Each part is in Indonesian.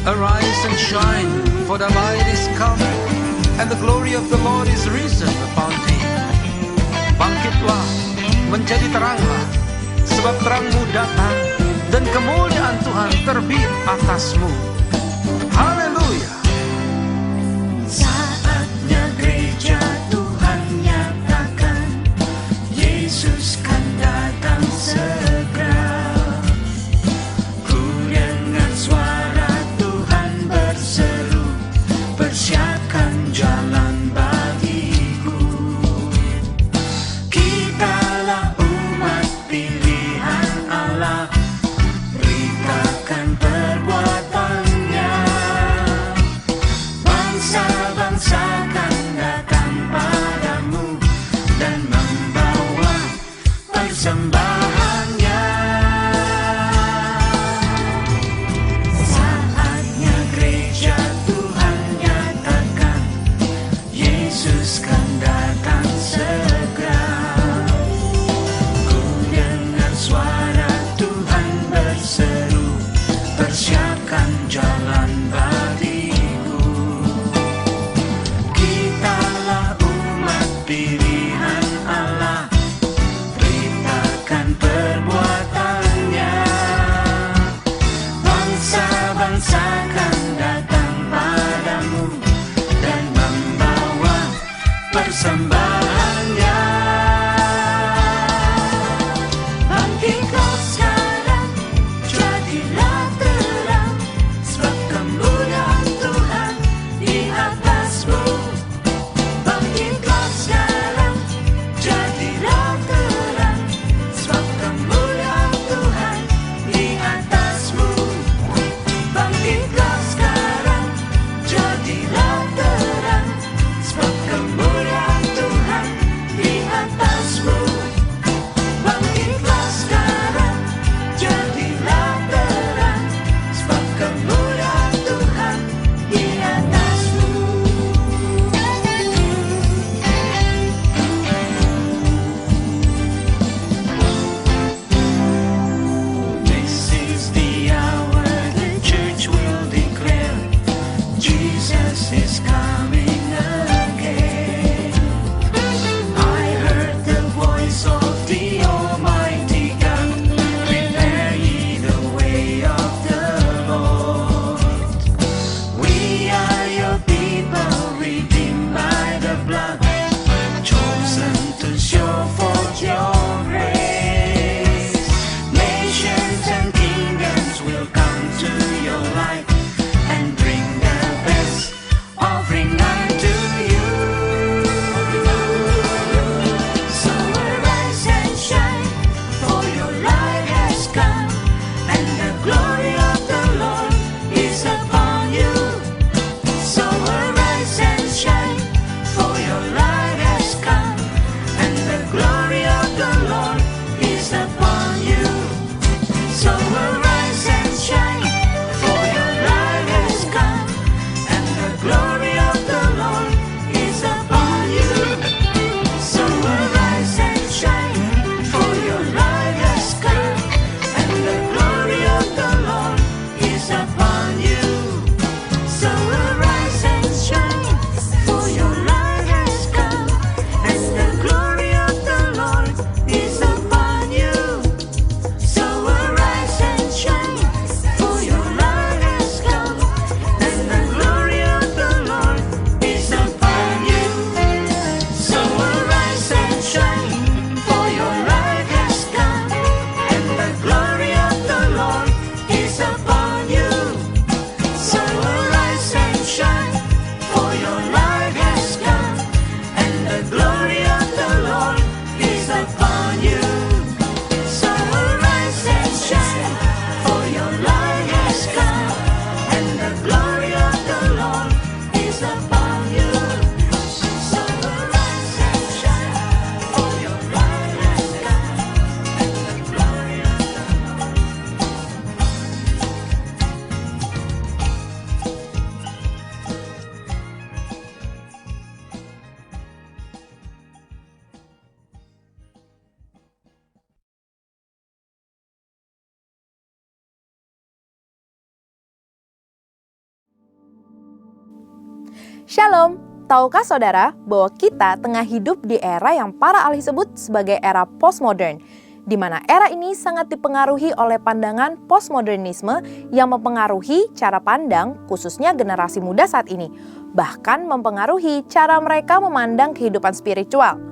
Arise and shine, for the light is come, and the glory of the Lord is risen upon thee. Bangkitlah, menjadi teranglah, sebab terangmu datang, dan kemuliaan Tuhan terbit atasmu. Haleluya. Saatnya gereja Tuhan nyatakan, Yesus kan datang segera. Ku dengar suara Tuhan berseru, persiapkan jalan bagiku. Kitalah umat pilihan Allah, beritakan perbuatan Shalom, tahukah saudara bahwa kita tengah hidup di era yang para ahli sebut sebagai era postmodern, di mana era ini sangat dipengaruhi oleh pandangan postmodernisme yang mempengaruhi cara pandang khususnya generasi muda saat ini, bahkan mempengaruhi cara mereka memandang kehidupan spiritual.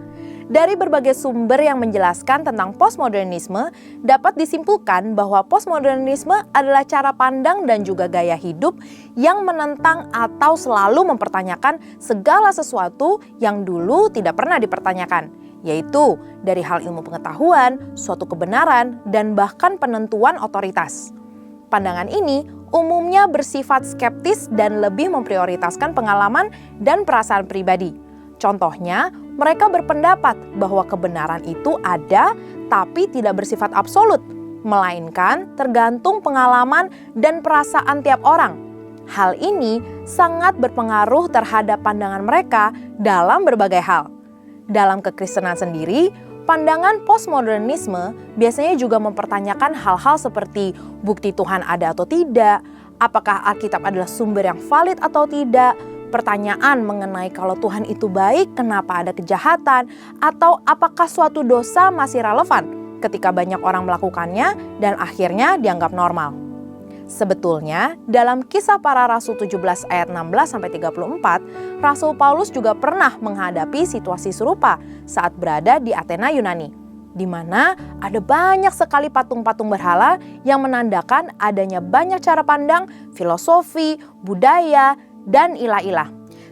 Dari berbagai sumber yang menjelaskan tentang postmodernisme, dapat disimpulkan bahwa postmodernisme adalah cara pandang dan juga gaya hidup yang menentang atau selalu mempertanyakan segala sesuatu yang dulu tidak pernah dipertanyakan, yaitu dari hal ilmu pengetahuan, suatu kebenaran, dan bahkan penentuan otoritas. Pandangan ini umumnya bersifat skeptis dan lebih memprioritaskan pengalaman dan perasaan pribadi. Contohnya, mereka berpendapat bahwa kebenaran itu ada tapi tidak bersifat absolut, melainkan tergantung pengalaman dan perasaan tiap orang. Hal ini sangat berpengaruh terhadap pandangan mereka dalam berbagai hal. Dalam kekristenan sendiri, pandangan postmodernisme biasanya juga mempertanyakan hal-hal seperti bukti Tuhan ada atau tidak, apakah Alkitab adalah sumber yang valid atau tidak, pertanyaan mengenai kalau Tuhan itu baik, kenapa ada kejahatan, atau apakah suatu dosa masih relevan ketika banyak orang melakukannya dan akhirnya dianggap normal. Sebetulnya, dalam Kisah Para Rasul 17 ayat 16-34, Rasul Paulus juga pernah menghadapi situasi serupa saat berada di Athena, Yunani, di mana ada banyak sekali patung-patung berhala yang menandakan adanya banyak cara pandang, filosofi, budaya, dan ilah-ilah.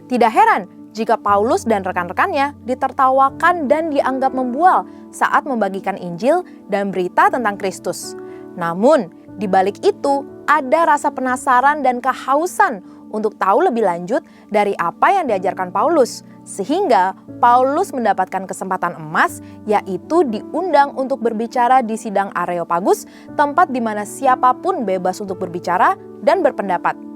Tidak heran jika Paulus dan rekan-rekannya ditertawakan dan dianggap membual saat membagikan Injil dan berita tentang Kristus. Namun, di balik itu ada rasa penasaran dan kehausan untuk tahu lebih lanjut dari apa yang diajarkan Paulus, sehingga Paulus mendapatkan kesempatan emas, yaitu diundang untuk berbicara di sidang Areopagus, tempat di mana siapapun bebas untuk berbicara dan berpendapat.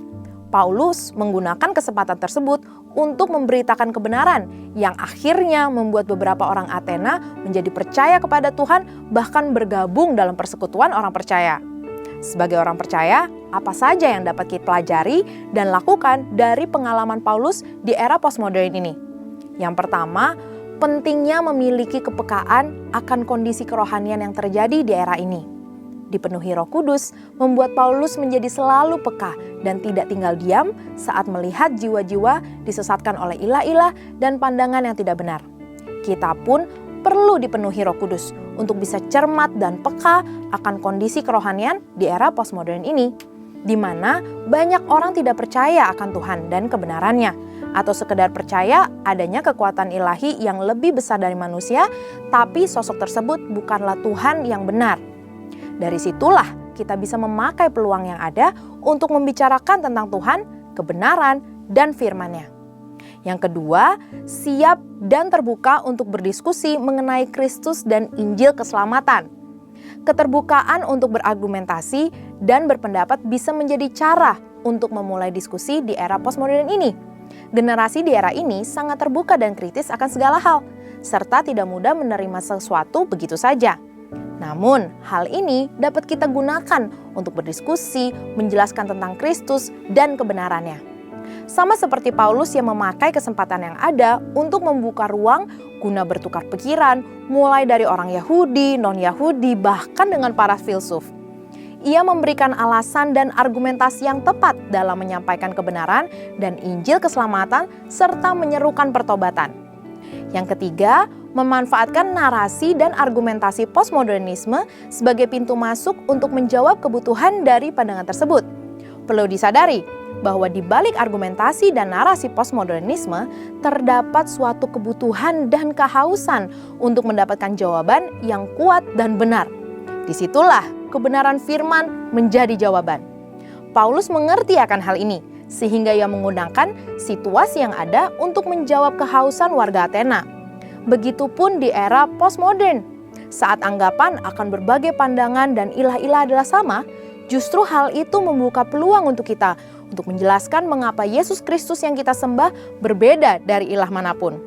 Paulus menggunakan kesempatan tersebut untuk memberitakan kebenaran yang akhirnya membuat beberapa orang Athena menjadi percaya kepada Tuhan, bahkan bergabung dalam persekutuan orang percaya. Sebagai orang percaya, apa saja yang dapat kita pelajari dan lakukan dari pengalaman Paulus di era postmodern ini? Yang pertama, pentingnya memiliki kepekaan akan kondisi kerohanian yang terjadi di era ini. Dipenuhi Roh Kudus membuat Paulus menjadi selalu peka dan tidak tinggal diam saat melihat jiwa-jiwa disesatkan oleh ilah-ilah dan pandangan yang tidak benar. Kita pun perlu dipenuhi Roh Kudus untuk bisa cermat dan peka akan kondisi kerohanian di era postmodern ini, di mana banyak orang tidak percaya akan Tuhan dan kebenarannya, atau sekedar percaya adanya kekuatan ilahi yang lebih besar dari manusia, tapi sosok tersebut bukanlah Tuhan yang benar. Dari situlah kita bisa memakai peluang yang ada untuk membicarakan tentang Tuhan, kebenaran, dan firman-Nya. Yang kedua, siap dan terbuka untuk berdiskusi mengenai Kristus dan Injil keselamatan. Keterbukaan untuk berargumentasi dan berpendapat bisa menjadi cara untuk memulai diskusi di era postmodern ini. Generasi di era ini sangat terbuka dan kritis akan segala hal, serta tidak mudah menerima sesuatu begitu saja. Namun, hal ini dapat kita gunakan untuk berdiskusi, menjelaskan tentang Kristus dan kebenarannya. Sama seperti Paulus yang memakai kesempatan yang ada untuk membuka ruang guna bertukar pikiran, mulai dari orang Yahudi, non-Yahudi, bahkan dengan para filsuf. Ia memberikan alasan dan argumentasi yang tepat dalam menyampaikan kebenaran dan Injil keselamatan, serta menyerukan pertobatan. Yang ketiga, memanfaatkan narasi dan argumentasi postmodernisme sebagai pintu masuk untuk menjawab kebutuhan dari pandangan tersebut. Perlu disadari bahwa di balik argumentasi dan narasi postmodernisme terdapat suatu kebutuhan dan kehausan untuk mendapatkan jawaban yang kuat dan benar. Disitulah kebenaran firman menjadi jawaban. Paulus mengerti akan hal ini, sehingga ia menggunakan situasi yang ada untuk menjawab kehausan warga Athena. Begitupun di era postmodern, saat anggapan akan berbagai pandangan dan ilah-ilah adalah sama, justru hal itu membuka peluang untuk kita untuk menjelaskan mengapa Yesus Kristus yang kita sembah berbeda dari ilah manapun.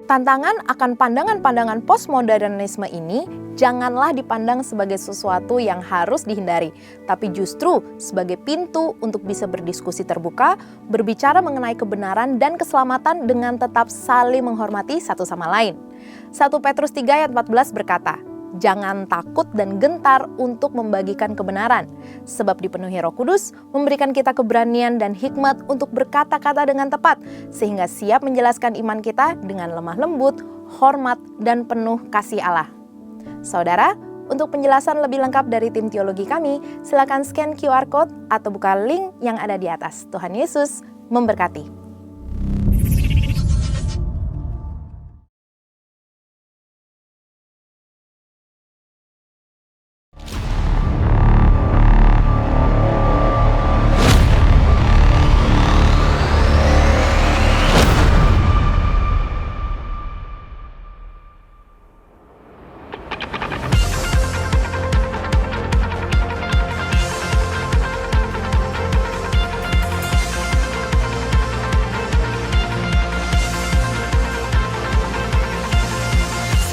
Tantangan akan pandangan-pandangan postmodernisme ini janganlah dipandang sebagai sesuatu yang harus dihindari, tapi justru sebagai pintu untuk bisa berdiskusi terbuka, berbicara mengenai kebenaran dan keselamatan dengan tetap saling menghormati satu sama lain. 1 Petrus 3 ayat 14 berkata, "Jangan takut dan gentar untuk membagikan kebenaran, sebab dipenuhi Roh Kudus memberikan kita keberanian dan hikmat untuk berkata-kata dengan tepat, sehingga siap menjelaskan iman kita dengan lemah lembut, hormat, dan penuh kasih Allah." Saudara, untuk penjelasan lebih lengkap dari tim teologi kami, silakan scan QR Code atau buka link yang ada di atas. Tuhan Yesus memberkati.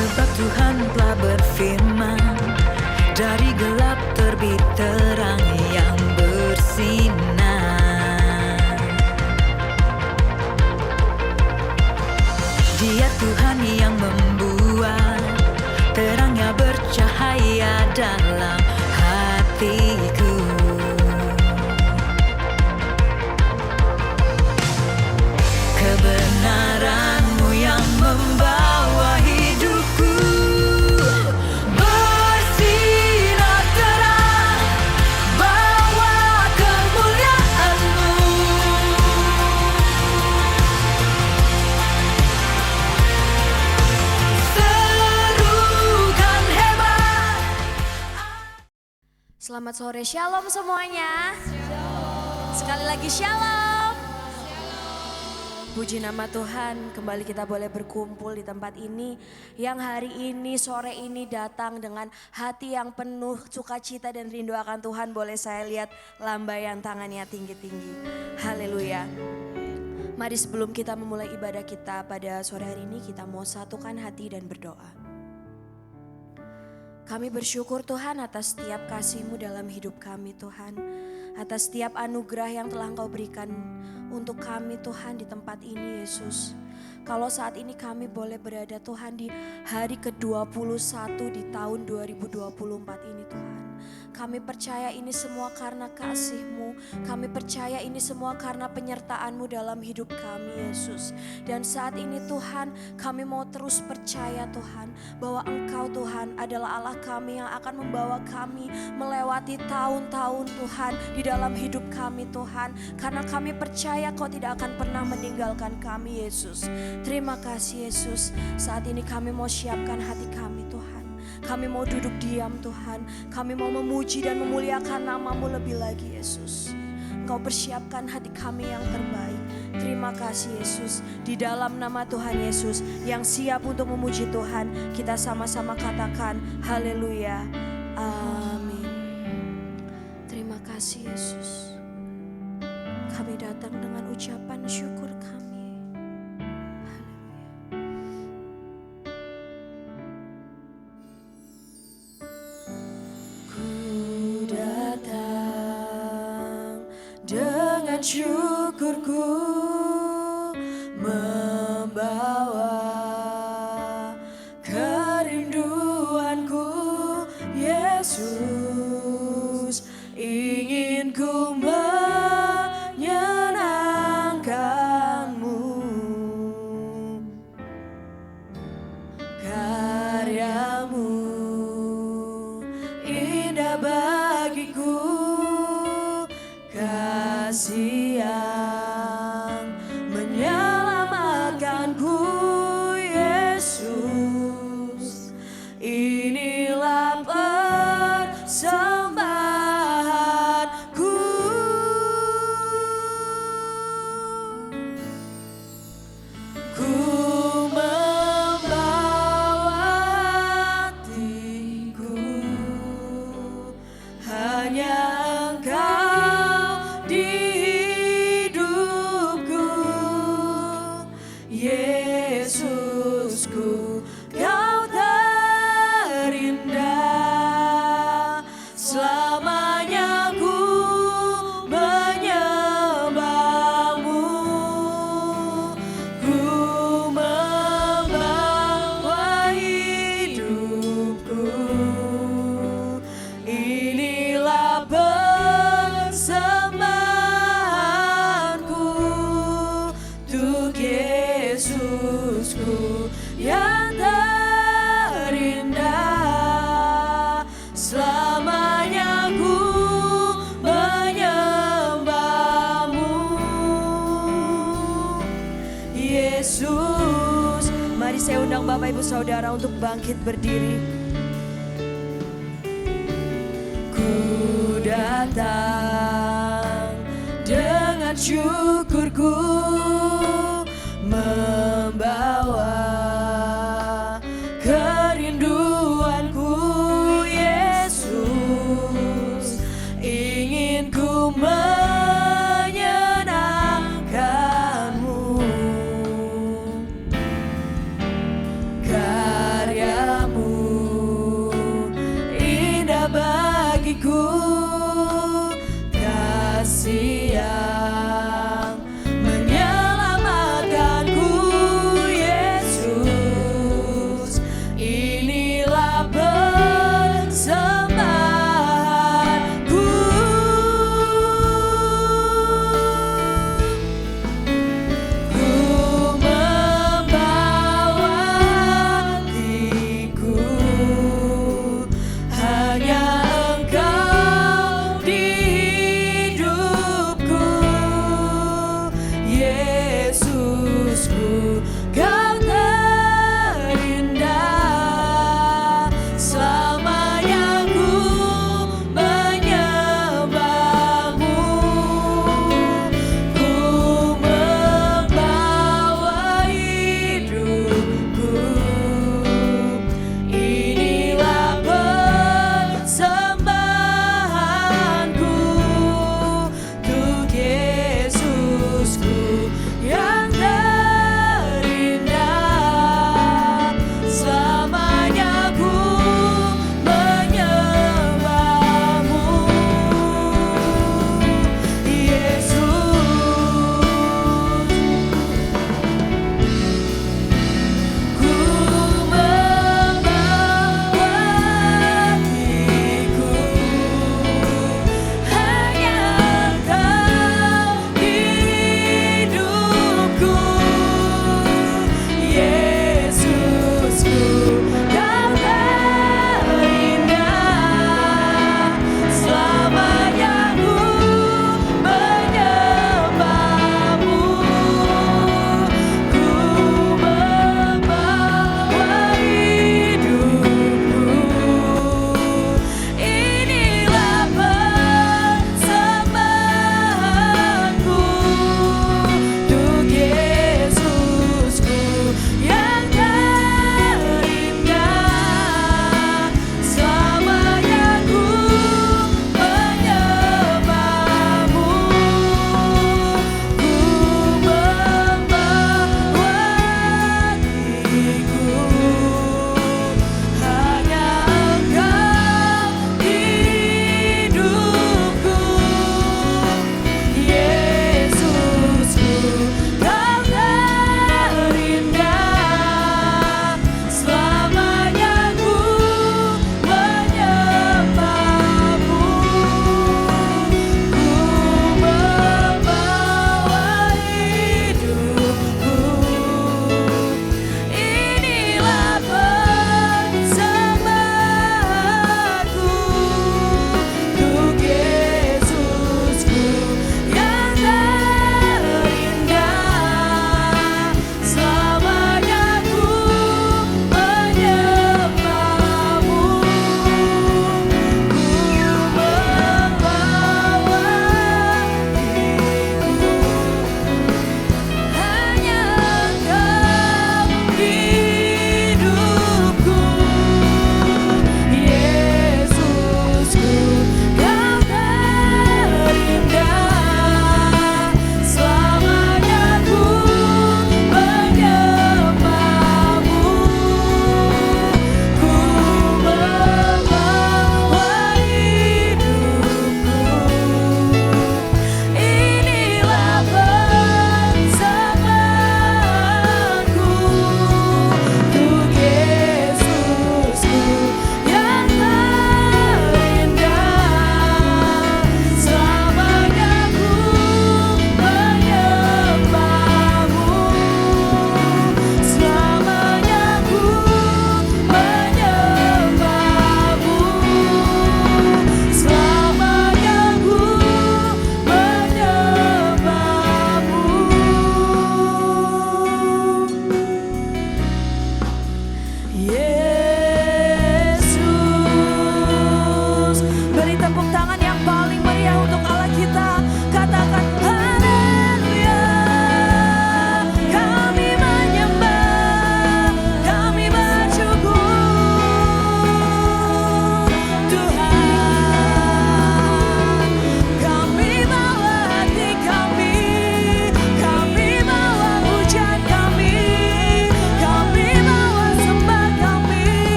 Sebab Tuhan telah berfirman, dari gelap terbit terang yang bersinar. Dia Tuhan yang membuat terangnya bercahaya dalam hatiku. Kebenaran-Mu yang membawa hidupku bersinar terang, bawa kemuliaan-Mu. Serukan hebat. Selamat sore, shalom semuanya. Sekali lagi shalom. Puji nama Tuhan, kembali kita boleh berkumpul di tempat ini yang hari ini, sore ini datang dengan hati yang penuh sukacita dan rindu akan Tuhan. Boleh saya lihat lambaian tangannya tinggi-tinggi. Haleluya. Mari sebelum kita memulai ibadah kita pada sore hari ini, kita mau satukan hati dan berdoa. Kami bersyukur Tuhan atas setiap kasih-Mu dalam hidup kami Tuhan. Atas setiap anugerah yang telah Engkau berikan untuk kami Tuhan di tempat ini Yesus. Kalau saat ini kami boleh berada Tuhan di hari ke-21 di tahun 2024 ini Tuhan. Kami percaya ini semua karena kasih-Mu. Kami percaya ini semua karena penyertaan-Mu dalam hidup kami Yesus. Dan saat ini Tuhan kami mau terus percaya Tuhan bahwa Engkau Tuhan adalah Allah kami yang akan membawa kami melewati tahun-tahun Tuhan di dalam hidup kami Tuhan. Karena kami percaya Kau tidak akan pernah meninggalkan kami Yesus. Terima kasih Yesus. Saat ini kami mau siapkan hati kami Tuhan. Kami mau duduk diam Tuhan. Kami mau memuji dan memuliakan nama-Mu lebih lagi Yesus. Engkau persiapkan hati kami yang terbaik. Terima kasih Yesus. Di dalam nama Tuhan Yesus yang siap untuk memuji Tuhan, kita sama-sama katakan haleluya. Amin. Terima kasih Yesus. Kami datang dengan ucapan syukur kami. Dengan syukurku membawa kerinduanku Yesus, ingin ku menyenangkan-Mu. Karya-Mu indah bagiku, kasih yang menyelamatkanku Yesus. Inilah persembahanku. Bapak Ibu Saudara untuk bangkit berdiri. Ku datang dengan syukurku, membawa kerinduanku, Yesus. Ingin ku menyenangkanmu, karyamu indah bagiku, kasih yang menyelamatkanku, Yesus. Inilah persembahanku.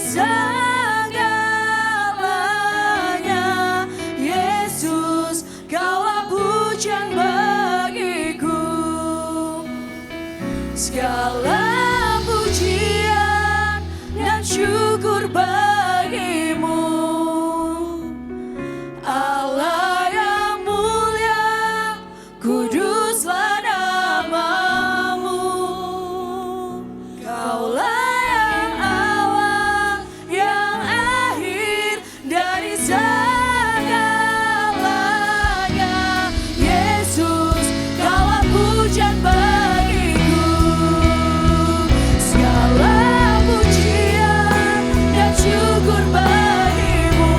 segalanya. Yesus, Kaulah pujian bagiku. Segala pujian dan syukur bagimu, Allah yang mulia, kuduslah namamu. Kaulah yang awal, yang akhir dari segalanya. Yesus, Kaulah pujian bagiku. Segala pujian dan syukur bagimu,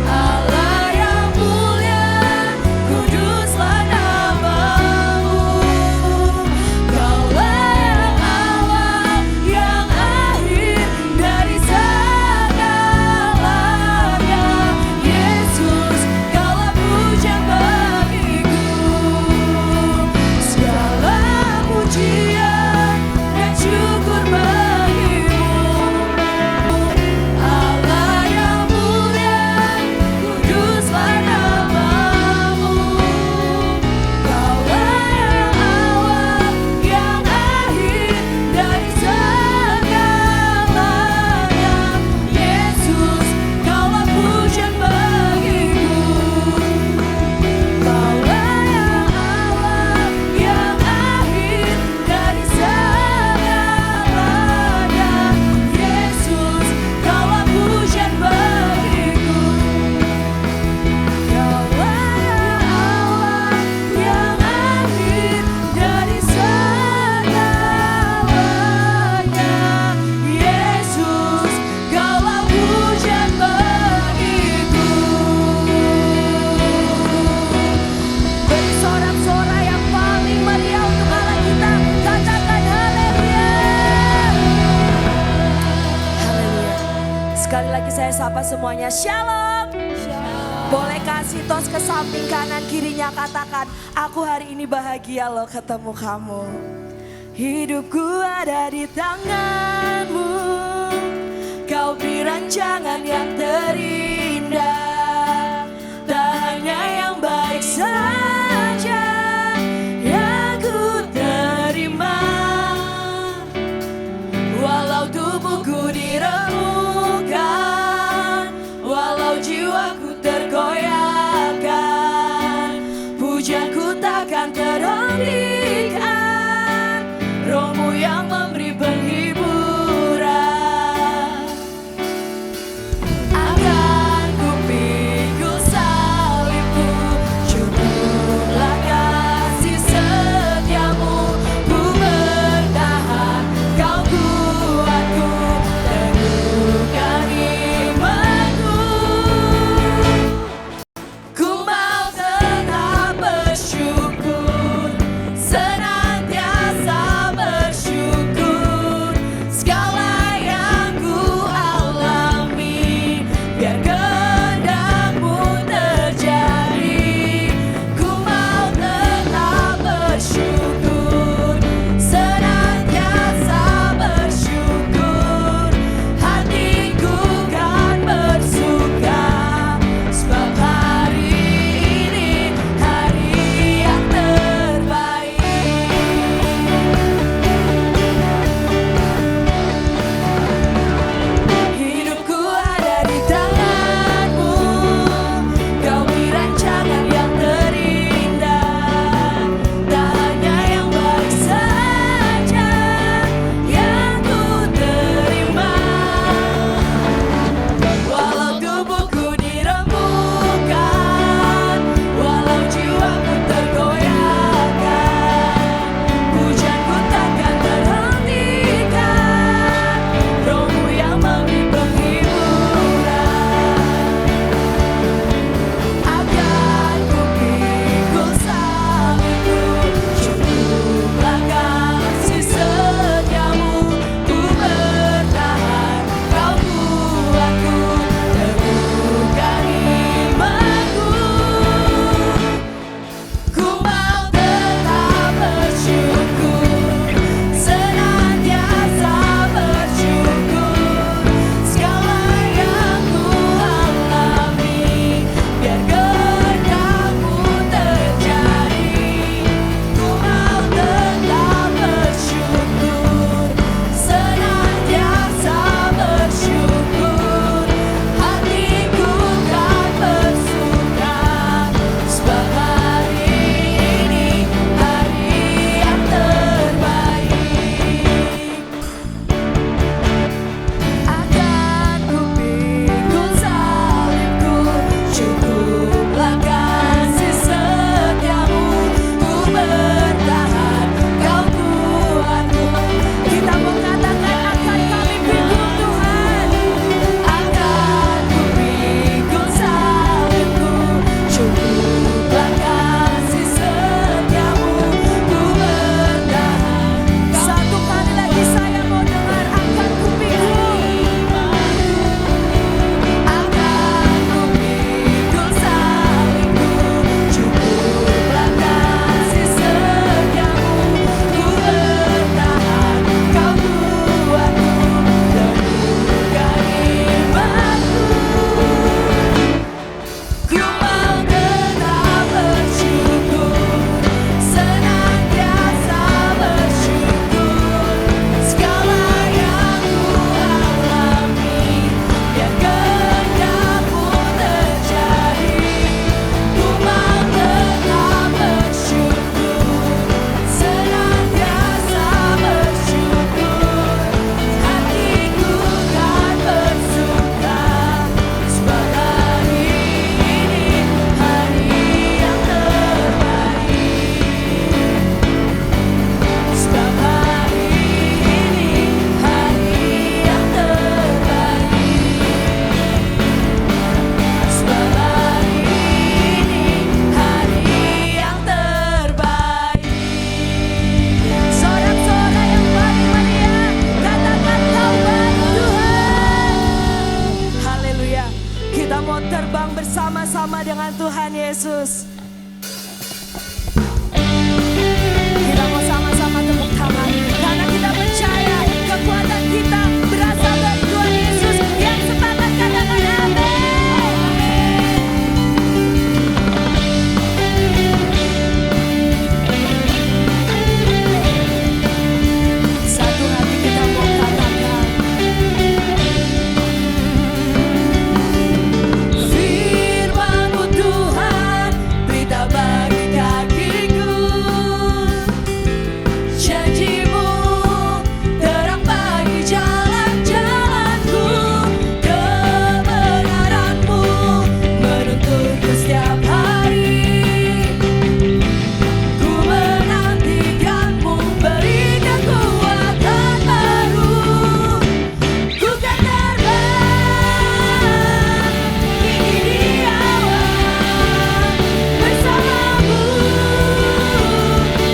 Allah yang mulia, kuduslah namamu. Kaulah yang awal, yang akhir dari segalanya. Yesus, Kaulah pujian bagiku. Segala pujian dan syukur bagimu, Allah yang mulia, kuduslah namamu. Kaulah yang awal, yang akhir dari segalanya. Yesus, Kaulah pujian bagiku. Kaulah yang awal, yang akhir dari segalanya. Yesus, Kaulah pujian bagiku. Kaulah yang awal, yang akhir dari segalanya. Yesus, Kaulah pujian bagiku. Beri sorak-sorai yang paling meriah untuk Allah kita. Katakan haleluya. Haleluya. Sekali lagi saya sapa semuanya, shalom. Boleh kasih tos ke samping kanan kirinya, katakan, aku hari ini bahagia loh ketemu kamu. Hidupku ada di tanganmu, Kau beri rancangan yang terindah. Tak hanya yang baik saja yang ku terima, walau tubuhku diremukkan, walau jiwaku tergoyahkan, pujianku takkan terhentikan. Rohmu yang memberi penghiburan. bersama-sama dengan Tuhan Yesus. Kita mau sama-sama tepuk tangan karena kita percaya kekuatan kita berasal dari Tuhan Yesus. Yang sepakat katakan amin. Satu hati kita mau katakan, firman-Mu Tuhan, berita bagi kakiku. Janji-Mu terang bagi jalan-jalanku. Kebenaran-Mu menuntunku setiap hari. Ku menantikan-Mu, beri kekuatan baru. Ku kan terbang tinggi di awan bersama-Mu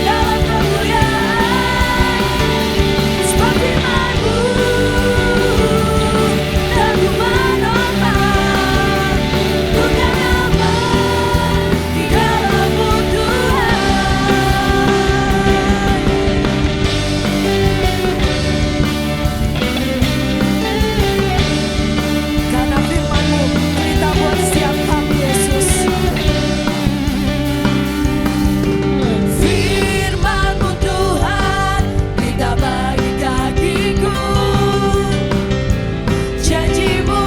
dalam kemuliaan. Sebab firman-Mu dan ku menopang. Ku kan aman di dalam-Mu Tuhan. Karena firman-Mu berita buat setiap kami Yesus. Firman-Mu Tuhan, berita bagi kakiku. Janji-Mu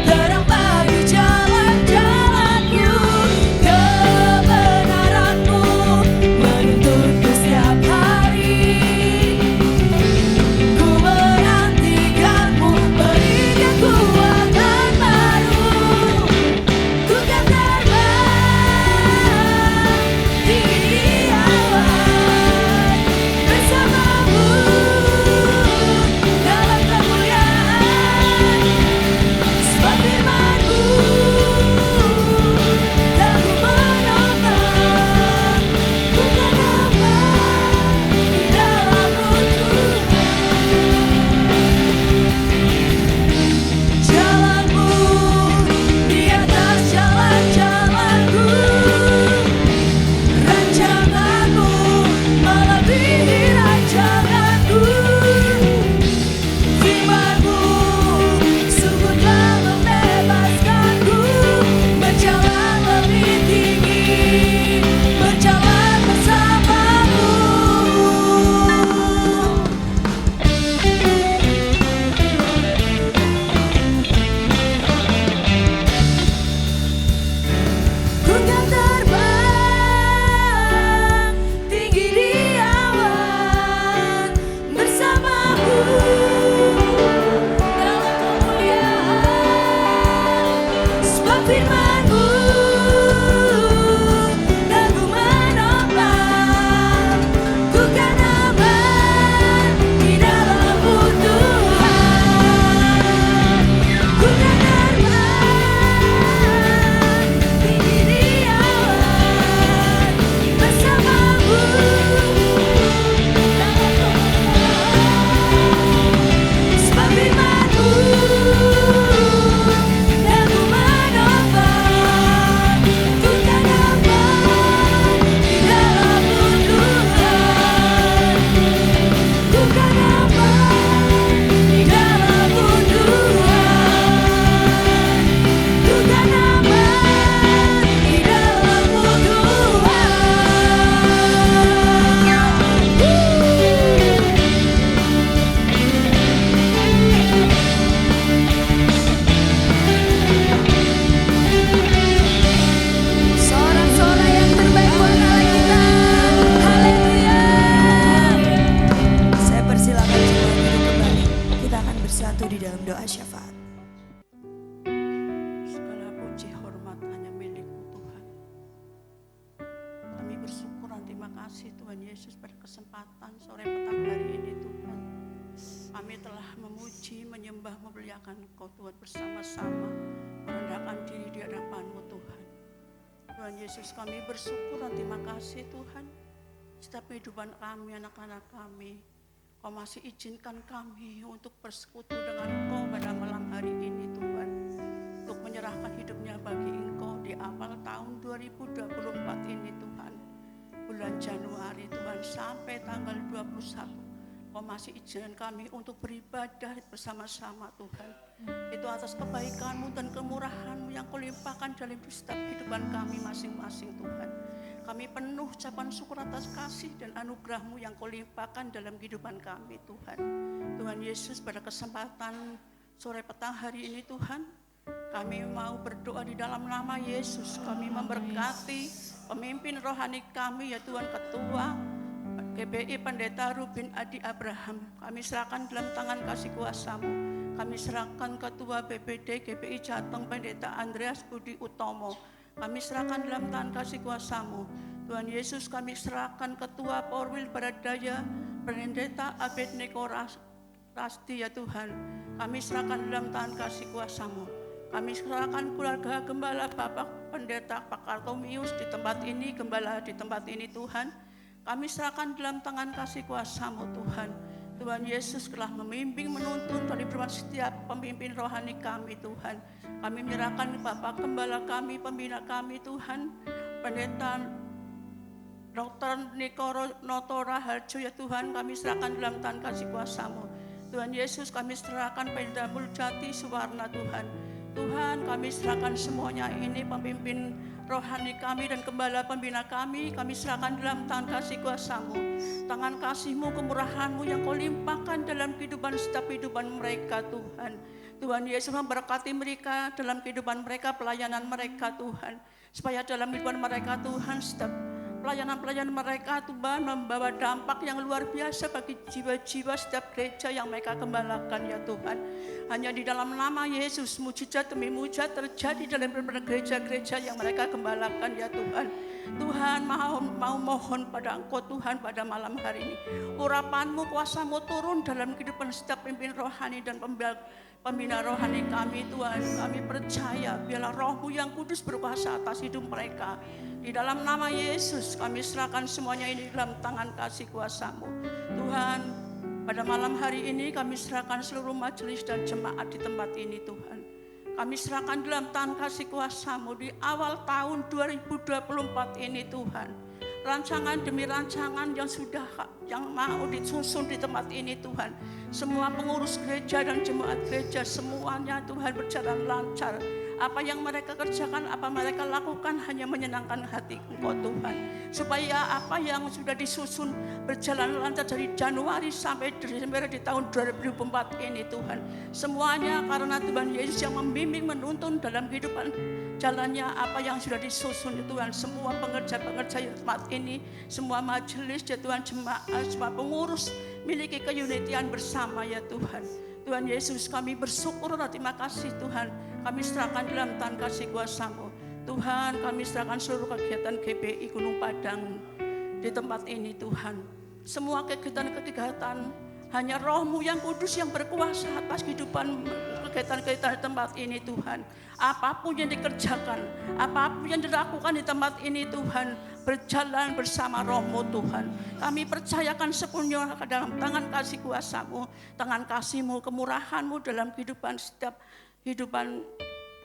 terang bagi jalan-jalanku. Kebenaran-Mu menuntunku setiap hari. Ku menantikan-Mu, beri kekuatan baru. Ku kan terbang tinggi di awan bersama-Mu dalam kemuliaan. Sebab firman-Mu dan ku menopang. Ku kan aman di dalam-Mu Tuhan. Jalan-Mu di atas jalan-jalanku. Rancangan-Mu melebihi rancanganku. Firman-Mu sungguh telah membebaskanku. Berjalan lebih tinggi, berjalan bersama-Mu. Ku kan terbang tinggi di awan bersama-Mu dalam kemuliaan. Sebab firman-Mu dan ku menopang. Ku kan aman di dalam-Mu Tuhan. Ku kan terbang tinggi di awan bersama-Mu dalam kemuliaan. Sebab firman-Mu dan ku menopang. Ku kan aman di dalam-Mu Tuhan. Ku kan aman di dalam-Mu Tuhan. Ku kan aman di dalam-Mu Tuhan. Sorak-sorak yang terbaik buat Allah kita. Haleluya. Saya persilakan semua duduk kembali. Kita akan bersatu di dalam doa syafaat. Segala puji hormat hanya milik-Mu Tuhan. Kami bersyukur dan terima kasih Tuhan Yesus pada kesempatan sore petang hari ini Tuhan. Kami telah memuji, menyembah, memuliakan Engkau Tuhan bersama-sama. Merendahkan diri di hadapan-Mu Tuhan. Tuhan Yesus kami bersyukur dan terima kasih Tuhan. Setiap kehidupan kami, anak-anak kami. Kau masih izinkan kami untuk bersekutu dengan Engkau pada malam hari ini Tuhan. Untuk menyerahkan hidupnya bagi sampai tanggal 21. Kau masih izinkan kami untuk beribadah bersama-sama Tuhan. Itu atas kebaikan-Mu dan kemurahan-Mu yang Kau limpahkan dalam setiap kehidupan kami masing-masing Tuhan. Kami penuh ucapan syukur atas kasih dan anugerah-Mu yang Kau limpahkan dalam kehidupan kami Tuhan. Tuhan Yesus, pada kesempatan sore petang hari ini Tuhan, kami mau berdoa di dalam nama Yesus. Kami memberkati pemimpin rohani kami ya Tuhan, Ketua GBI Pendeta Rubin Adi Abraham. Kami serahkan dalam tangan kasih kuasa-Mu. Kami serahkan Ketua BPD GBI Jateng Pendeta Andreas Budi Utomo. Kami serahkan dalam tangan kasih kuasa-Mu. Tuhan Yesus, kami serahkan Ketua Porwil Baradaya Pendeta Abednego Rasti ya Tuhan. Kami serahkan dalam tangan kasih kuasa-Mu. Kami serahkan keluarga Gembala Bapak Pendeta Pak Kartomius di tempat ini, Gembala di tempat ini Tuhan. Kami serahkan dalam tangan kasih kuasa-Mu Tuhan. Tuhan Yesus telah membimbing, menuntun dari setiap pemimpin rohani kami Tuhan. Kami menyerahkan Bapak Gembala kami, pembina kami Tuhan, Pendeta Dr. Nikoro Notora Harjo ya Tuhan. Kami serahkan dalam tangan kasih kuasa-Mu. Tuhan Yesus, kami serahkan Pendeta Muljati Suwarna Tuhan. Tuhan, kami serahkan semuanya ini, pemimpin rohani kami dan gembala pembina kami serahkan dalam tangan kasih kuasa-Mu. Tangan kasih-Mu, kemurahan-Mu yang Kau limpahkan dalam kehidupan setiap kehidupan mereka Tuhan. Tuhan Yesus memberkati mereka dalam kehidupan mereka, pelayanan mereka Tuhan. Supaya dalam kehidupan mereka Tuhan, setiap pelayanan-pelayanan mereka Tuhan membawa dampak yang luar biasa bagi jiwa-jiwa setiap gereja yang mereka gembalakan ya Tuhan. Hanya di dalam nama Yesus, mujizat demi mujizat terjadi dalam gereja-gereja yang mereka gembalakan ya Tuhan. Tuhan mau mohon pada Engkau Tuhan pada malam hari ini. Urapan-Mu, kuasa-Mu turun dalam kehidupan setiap pemimpin rohani dan pembina rohani kami Tuhan. Kami percaya biarlah Roh-Mu yang kudus berkuasa atas hidup mereka. Di dalam nama Yesus kami serahkan semuanya ini dalam tangan kasih kuasa-Mu. Tuhan, pada malam hari ini kami serahkan seluruh majelis dan jemaat di tempat ini Tuhan. Kami serahkan dalam tangan kasih kuasa-Mu di awal tahun 2024 ini Tuhan. Rancangan demi rancangan yang mau disusun di tempat ini Tuhan. Semua pengurus gereja dan jemaat gereja semuanya Tuhan berjalan lancar. Apa yang mereka kerjakan, apa mereka lakukan hanya menyenangkan hati Engkau Tuhan. Supaya apa yang sudah disusun berjalan lancar dari Januari sampai Desember di tahun 2024 ini Tuhan. Semuanya karena Tuhan Yesus yang membimbing, menuntun dalam kehidupan jalannya apa yang sudah disusun ya Tuhan. Semua pengerja-pengerja tempat ini, semua majelis ya Tuhan, jemaat, semua pengurus miliki keunitian bersama ya Tuhan. Tuhan Yesus, kami bersyukur dan terima kasih Tuhan. Kami serahkan dalam tangan kasih kuasa-Mu. Tuhan, kami serahkan seluruh kegiatan GBI Gunung Padang di tempat ini Tuhan. Semua kegiatan hanya Roh-Mu yang kudus yang berkuasa atas kehidupan kegiatan-kegiatan di tempat ini Tuhan. Apapun yang dikerjakan, apapun yang dilakukan di tempat ini Tuhan, berjalan bersama Roh-Mu Tuhan. Kami percayakan sepenuhnya ke dalam tangan kasih kuasa-Mu, tangan kasih-Mu, kemurahan-Mu dalam kehidupan setiap kehidupan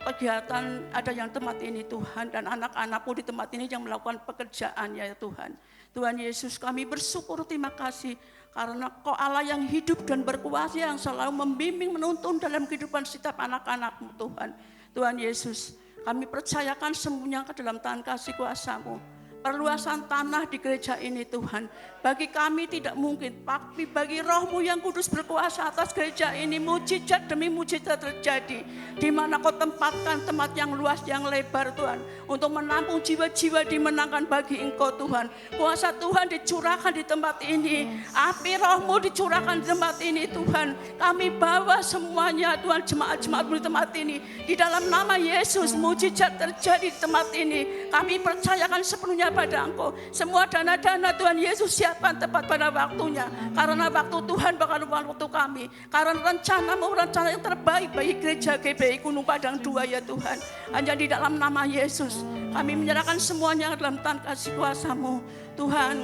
kegiatan ada yang tempat ini Tuhan, dan anak-anak-Mu di tempat ini yang melakukan pekerjaan ya Tuhan. Tuhan Yesus, kami bersyukur, terima kasih karena Kau Allah yang hidup dan berkuasa yang selalu membimbing, menuntun dalam kehidupan setiap anak-anak-Mu Tuhan. Tuhan Yesus, kami percayakan semuanya ke dalam tangan kasih kuasa-Mu. Perluasan tanah di gereja ini Tuhan, bagi kami tidak mungkin, tapi bagi Roh-Mu yang kudus berkuasa atas gereja ini, mujizat demi mujizat terjadi. Di mana Kau tempatkan tempat yang luas, yang lebar Tuhan, untuk menampung jiwa-jiwa dimenangkan bagi Engkau Tuhan. Kuasa Tuhan dicurahkan di tempat ini, api Roh-Mu dicurahkan di tempat ini Tuhan. Kami bawa semuanya Tuhan, jemaat-jemaat-Mu di tempat ini. Di dalam nama Yesus, mujizat terjadi di tempat ini. Kami percayakan sepenuhnya pada Engkau. Semua dana-dana Tuhan Yesus siapkan tepat pada waktunya. Karena waktu Tuhan bakal waktu kami. Karena rencana-Mu rencana yang terbaik bagi gereja GBI Gunung Padang 2 ya Tuhan. Hanya di dalam nama Yesus kami menyerahkan semuanya dalam tangan kasih kuasa-Mu. Tuhan,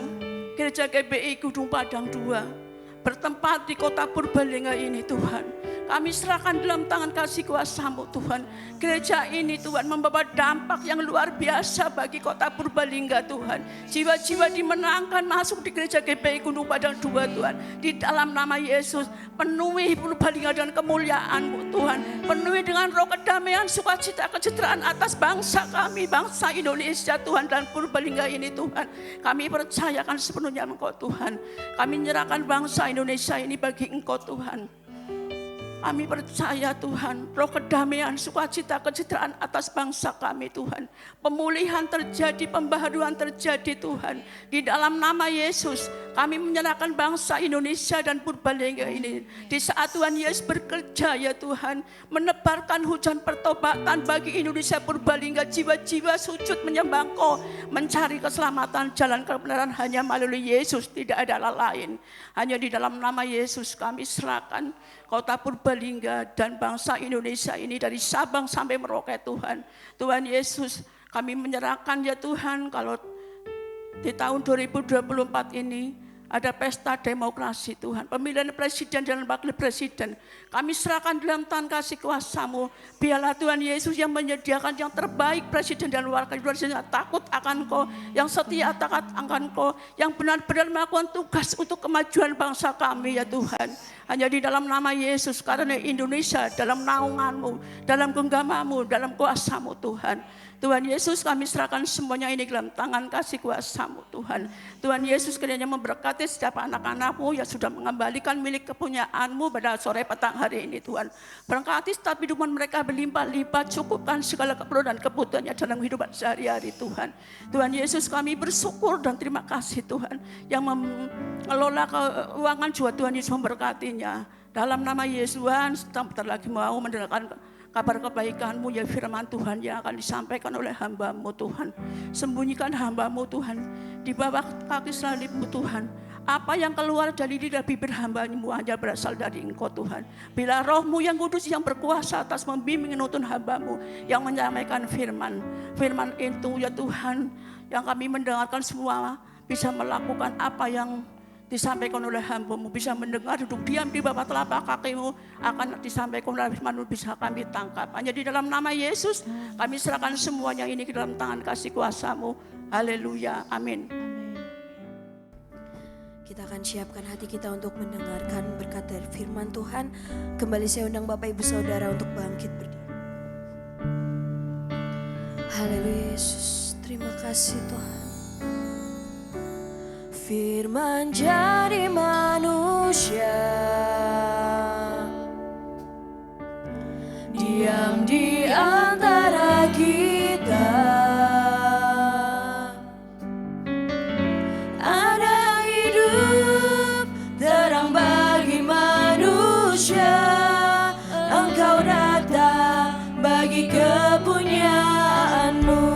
gereja GBI Gunung Padang 2 bertempat di kota Purbalingga ini Tuhan. Kami serahkan dalam tangan kasih kuasa-Mu Tuhan. Gereja ini Tuhan membawa dampak yang luar biasa bagi kota Purbalingga Tuhan. Jiwa-jiwa dimenangkan masuk di gereja GPI Gunung Padang 2 Tuhan. Di dalam nama Yesus, penuhi Purbalingga dengan kemuliaan-Mu Tuhan. Penuhi dengan roh kedamaian, sukacita, kesejahteraan atas bangsa kami, bangsa Indonesia Tuhan, dan Purbalingga ini Tuhan. Kami percayakan sepenuhnya Engkau Tuhan. Kami menyerahkan bangsa Indonesia ini bagi Engkau Tuhan. Kami percaya Tuhan, roh kedamaian, sukacita, kesejahteraan atas bangsa kami Tuhan. Pemulihan terjadi, pembaharuan terjadi Tuhan. Di dalam nama Yesus, kami menyerahkan bangsa Indonesia dan Purbalingga ini. Di saat Tuhan Yesus bekerja ya Tuhan, menebarkan hujan pertobatan bagi Indonesia Purbalingga. Jiwa-jiwa sujud menyembah Engkau, mencari keselamatan, jalan kebenaran hanya melalui Yesus, tidak ada lain. Hanya di dalam nama Yesus kami serahkan kota Purbalingga dan bangsa Indonesia ini dari Sabang sampai Merauke Tuhan. Tuhan Yesus, kami menyerahkan ya Tuhan, kalau di tahun 2024 ini ada pesta demokrasi Tuhan, pemilihan presiden dan wakil presiden. Kami serahkan dalam tangan kasih kuasa-Mu. Biarlah Tuhan Yesus yang menyediakan yang terbaik presiden dan wakil presiden, yang takut akan Kau, yang setia akan Kau, yang benar-benar melakukan tugas untuk kemajuan bangsa kami ya Tuhan. Hanya di dalam nama Yesus, karena Indonesia dalam naungan-Mu, dalam genggaman-Mu, dalam kuasa-Mu Tuhan. Tuhan Yesus, kami serahkan semuanya ini dalam tangan kasih kuasa-Mu Tuhan. Tuhan Yesus kiranya memberkati setiap anak-anak-Mu yang sudah mengembalikan milik kepunyaan-Mu pada sore petang hari ini Tuhan. Berkati setiap hidupan mereka berlimpah-limpah, cukupkan segala keperluan dan kebutuhannya dalam kehidupan sehari-hari Tuhan. Tuhan Yesus, kami bersyukur dan terima kasih Tuhan yang mengelola keuangan jiwa. Tuhan Yesus memberkatinya. Dalam nama Yesus Tuhan, sebentar lagi mau mendengarkan kabar kebaikan-Mu ya, firman Tuhan yang akan disampaikan oleh hamba-Mu Tuhan. Sembunyikan hamba-Mu Tuhan di bawah kaki salib-Mu Tuhan. Apa yang keluar dari lidah bibir hamba-Mu hanya berasal dari Engkau Tuhan. Bila Roh-Mu yang kudus yang berkuasa atas membimbing menuntun hamba-Mu yang menyampaikan firman. Firman itu ya Tuhan, yang kami mendengarkan semua bisa melakukan apa yang disampaikan oleh hamba-Mu, bisa mendengar, duduk diam di bawah telapak kaki-Mu, akan disampaikan oleh firman-Mu, bisa kami tangkap. Hanya di dalam nama Yesus kami serahkan semuanya ini ke dalam tangan kasih kuasa-Mu. Haleluya, amin. Kita akan siapkan hati kita untuk mendengarkan berkat dari firman Tuhan. Kembali saya undang Bapak Ibu Saudara untuk bangkit berdiri. Haleluya Yesus, terima kasih Tuhan. Firman jadi manusia, diam di antara kita. Ada hidup terang bagi manusia. Engkau datang bagi kepunyaan-Mu.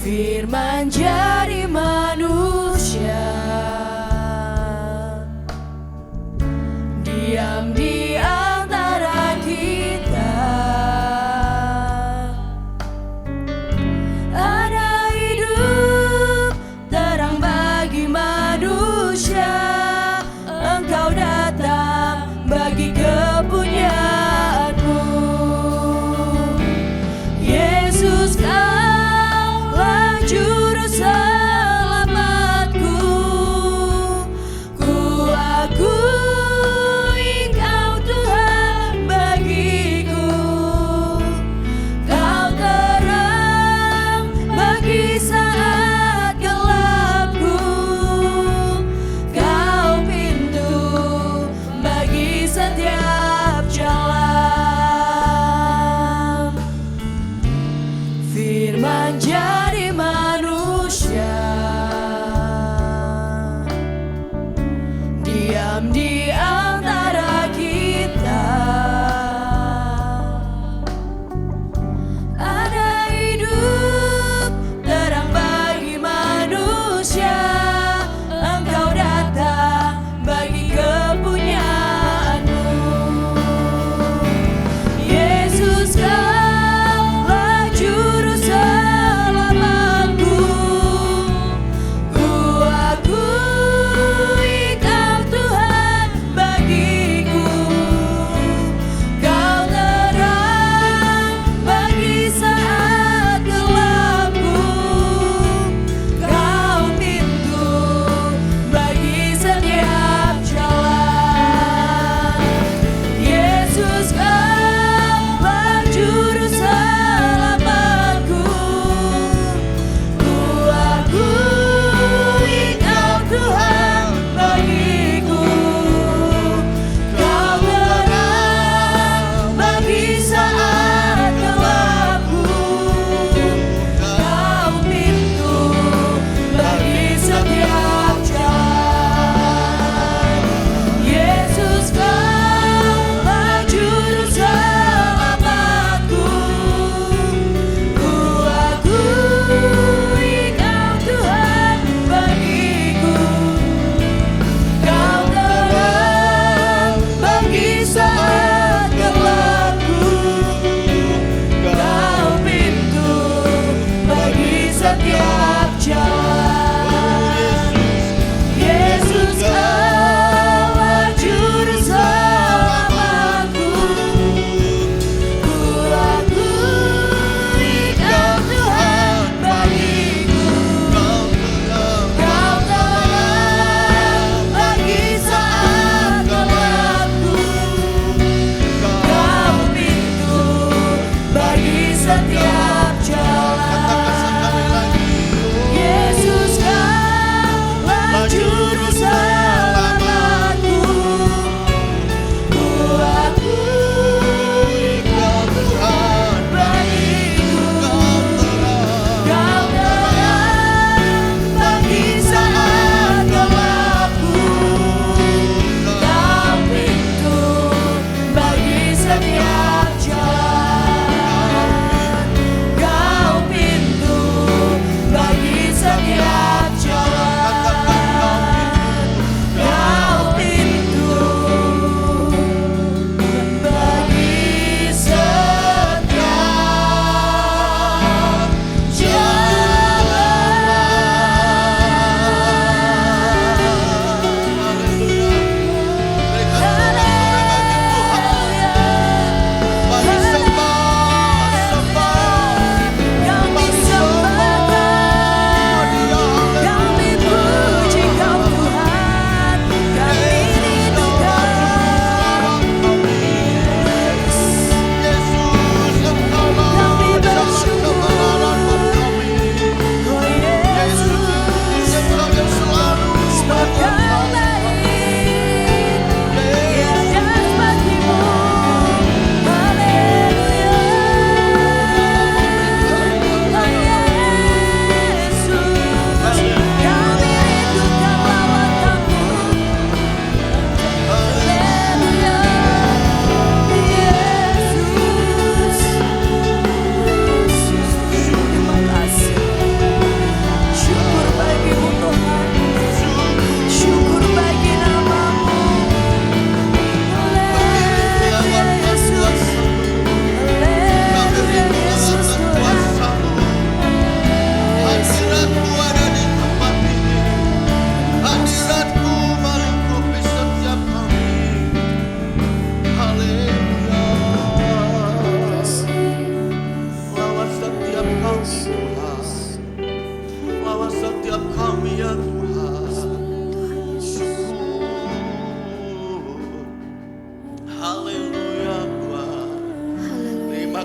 Firman jadi manusia, diam di antara kita. Ada hidup terang bagi manusia. Engkau datang bagi kepunyaan-Mu. Yesus, Juru selamatku, ku akui Engkau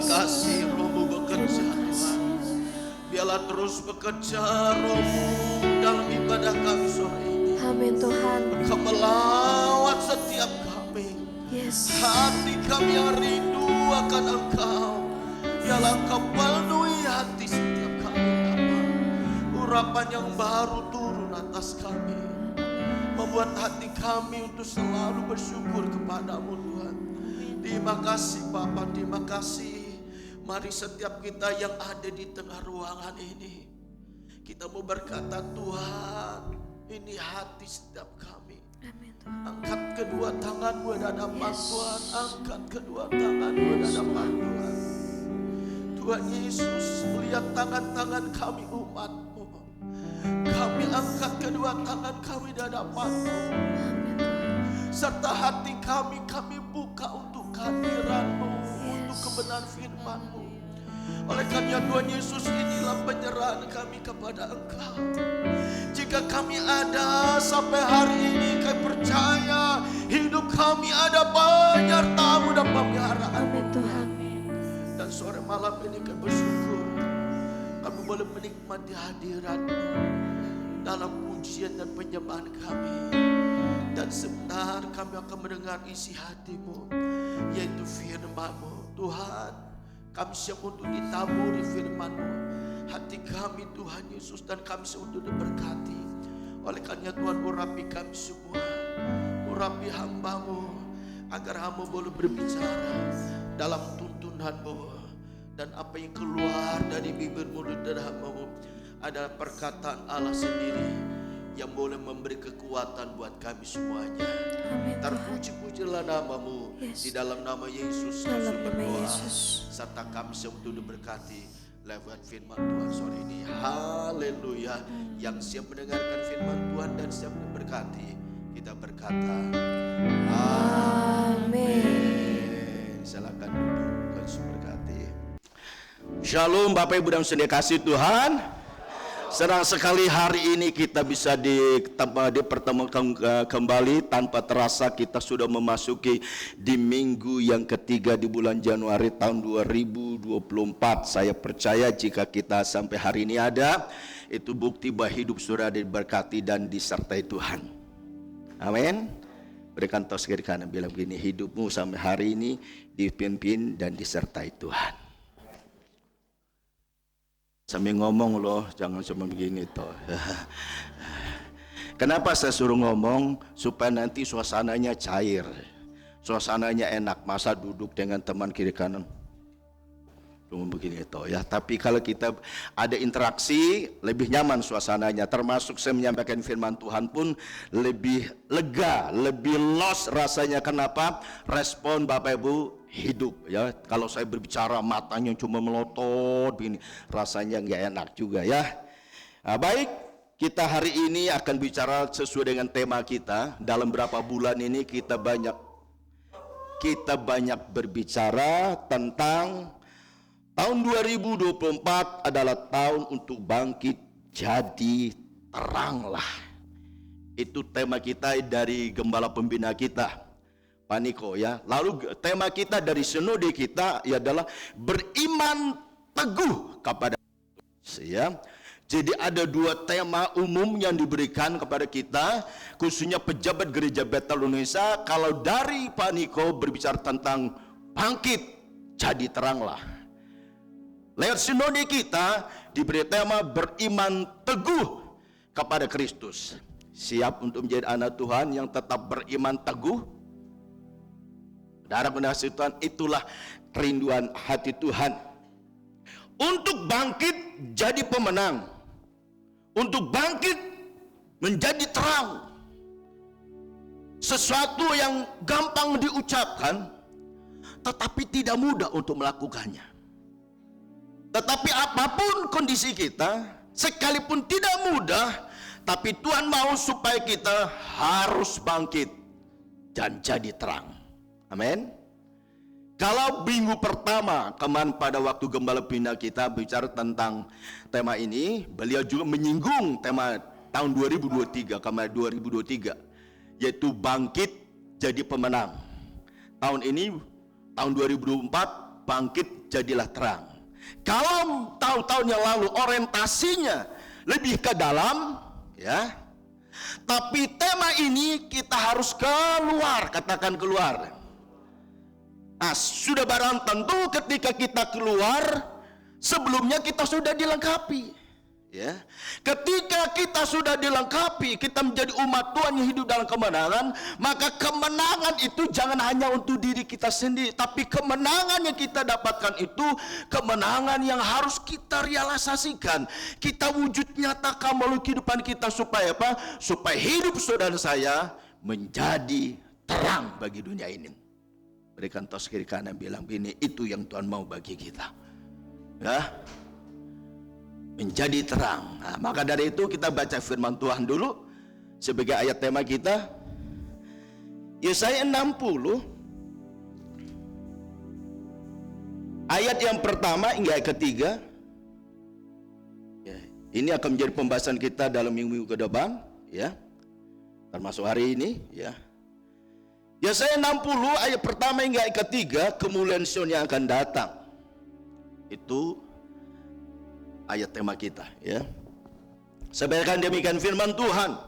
kasih Rohmu bekerja Tuhan. Biarlah terus bekerja Rohmu dalam ibadah kami sore ini. Amin Tuhan. Engkau melawat setiap kami. Yes. Hati kami yang rindu akan Engkau. Biarlah Engkau penuhi hati setiap kami Bapa. Urapan yang baru turun atas kami, membuat hati kami untuk selalu bersyukur kepadamu Tuhan. Terima kasih Bapa, terima kasih. Mari setiap kita yang ada di tengah ruangan ini, kita mau berkata, Tuhan, ini hati setiap kami. Amin Tuhan. Angkat kedua tanganmu di hadapan Tuhan. Angkat kedua tanganmu di hadapan Tuhan. Tuhan Yesus, melihat tangan-tangan kami umat-Mu, kami angkat kedua tangan kami di hadapan-Mu. Serta hati kami buka untuk kehadiran-Mu, untuk kebenaran firman-Mu. Oleh karena Tuhan Yesus, inilah penyerahan kami kepada Engkau. Jika kami ada sampai hari ini, kami percaya hidup kami ada penyertaan-Mu dan pemeliharaan. Amin Tuhan. Dan sore malam ini kami bersyukur kami boleh menikmati hadirat-Mu dalam pujian dan penyembahan kami. Dan sebentar kami akan mendengar isi hati-Mu, yaitu firman-Mu. Tuhan, kami siap untuk ditaburi firman-Mu. Hati kami Tuhan Yesus, dan kami siap untuk diberkati. Oleh karena Tuhan, urapi kami semua, urapi hamba-Mu, agar hamba boleh berbicara dalam tuntunan-Mu. Dan apa yang keluar dari bibir mulut dan hamba-Mu adalah perkataan Allah sendiri yang boleh memberi kekuatan buat kami semuanya. Terpuji-pujilah nama-Mu. Yes. Di dalam nama Yesus kami Dalam nama berdoa. Yesus. Serta kami siap untuk diberkati lewat firman Tuhan sore ini. Haleluya. Yang siap mendengarkan firman Tuhan dan siap diberkati, kita berkata amin. Silakan duduk. Tuhan Yesus berkati. Shalom Bapak Ibu dan Saudara kasih Tuhan. Senang sekali hari ini kita bisa dipertemukan kembali. Tanpa terasa kita sudah memasuki di minggu yang ketiga di bulan Januari tahun 2024. Saya percaya jika kita sampai hari ini ada, itu bukti bahwa hidup sudah diberkati dan disertai Tuhan. Amin. Berikan tos kiri kanan, bilang begini, hidupmu sampai hari ini dipimpin dan disertai Tuhan. Sambil ngomong loh, jangan cuma begini toh. Kenapa saya suruh ngomong? Supaya nanti suasananya cair, suasananya enak. Masa duduk dengan teman kiri kanan cuma begini toh ya. Tapi kalau kita ada interaksi, lebih nyaman suasananya. Termasuk saya menyampaikan firman Tuhan pun lebih lega, lebih los rasanya. Kenapa? Respon Bapak Ibu hidup ya. Kalau saya berbicara matanya cuma melotot begini, rasanya nggak enak juga ya. Nah, baik, kita hari ini akan bicara sesuai dengan tema kita. Dalam berapa bulan ini kita banyak berbicara tentang tahun 2024 adalah tahun untuk bangkit jadi teranglah. Itu tema kita dari gembala pembina kita, Paniko ya. Lalu tema kita dari sinode kita adalah beriman teguh kepada Yesus ya. Jadi ada dua tema umum yang diberikan kepada kita, khususnya pejabat gereja Betel Indonesia. Kalau dari Paniko berbicara tentang bangkit jadi teranglah. Lewat sinode kita diberi tema beriman teguh kepada Kristus. Siap untuk menjadi anak Tuhan yang tetap beriman teguh? Saudara penasihat Tuhan, itulah kerinduan hati Tuhan. Untuk bangkit jadi pemenang, untuk bangkit menjadi terang. Sesuatu yang gampang diucapkan, tetapi tidak mudah untuk melakukannya. Tetapi apapun kondisi kita, sekalipun tidak mudah, tapi Tuhan mau supaya kita harus bangkit dan jadi terang. Amin. Kalau minggu pertama kemarin pada waktu gembala pembina kita bicara tentang tema ini, beliau juga menyinggung tema tahun 2023, kemarin 2023, yaitu bangkit jadi pemenang. Tahun ini, tahun 2024, bangkit jadilah terang. Kalau tahun-tahun yang lalu orientasinya lebih ke dalam, ya. Tapi tema ini kita harus keluar, katakan keluar. Nah, sudah barang tentu ketika kita keluar, sebelumnya kita sudah dilengkapi. Ya, ketika kita sudah dilengkapi, kita menjadi umat Tuhan yang hidup dalam kemenangan, maka kemenangan itu jangan hanya untuk diri kita sendiri, tapi kemenangan yang kita dapatkan itu kemenangan yang harus kita realisasikan, kita wujud nyatakan melalui kehidupan kita. Supaya apa? Supaya hidup saudara saya menjadi terang bagi dunia ini. Berikan tos kiri kanan, bilang ini itu yang Tuhan mau bagi kita, ya, menjadi terang. Nah, maka dari itu kita baca firman Tuhan dulu sebagai ayat tema kita. Yesaya 60 ayat yang pertama hingga ayat ketiga. Ya, ini akan menjadi pembahasan kita dalam minggu-minggu ke depan, ya, termasuk hari ini, ya. Yesaya 60 ayat pertama hingga ayat ketiga, kemuliaan Sion yang akan datang. Itu ayat tema kita, ya. Sebaiknya demikian firman Tuhan,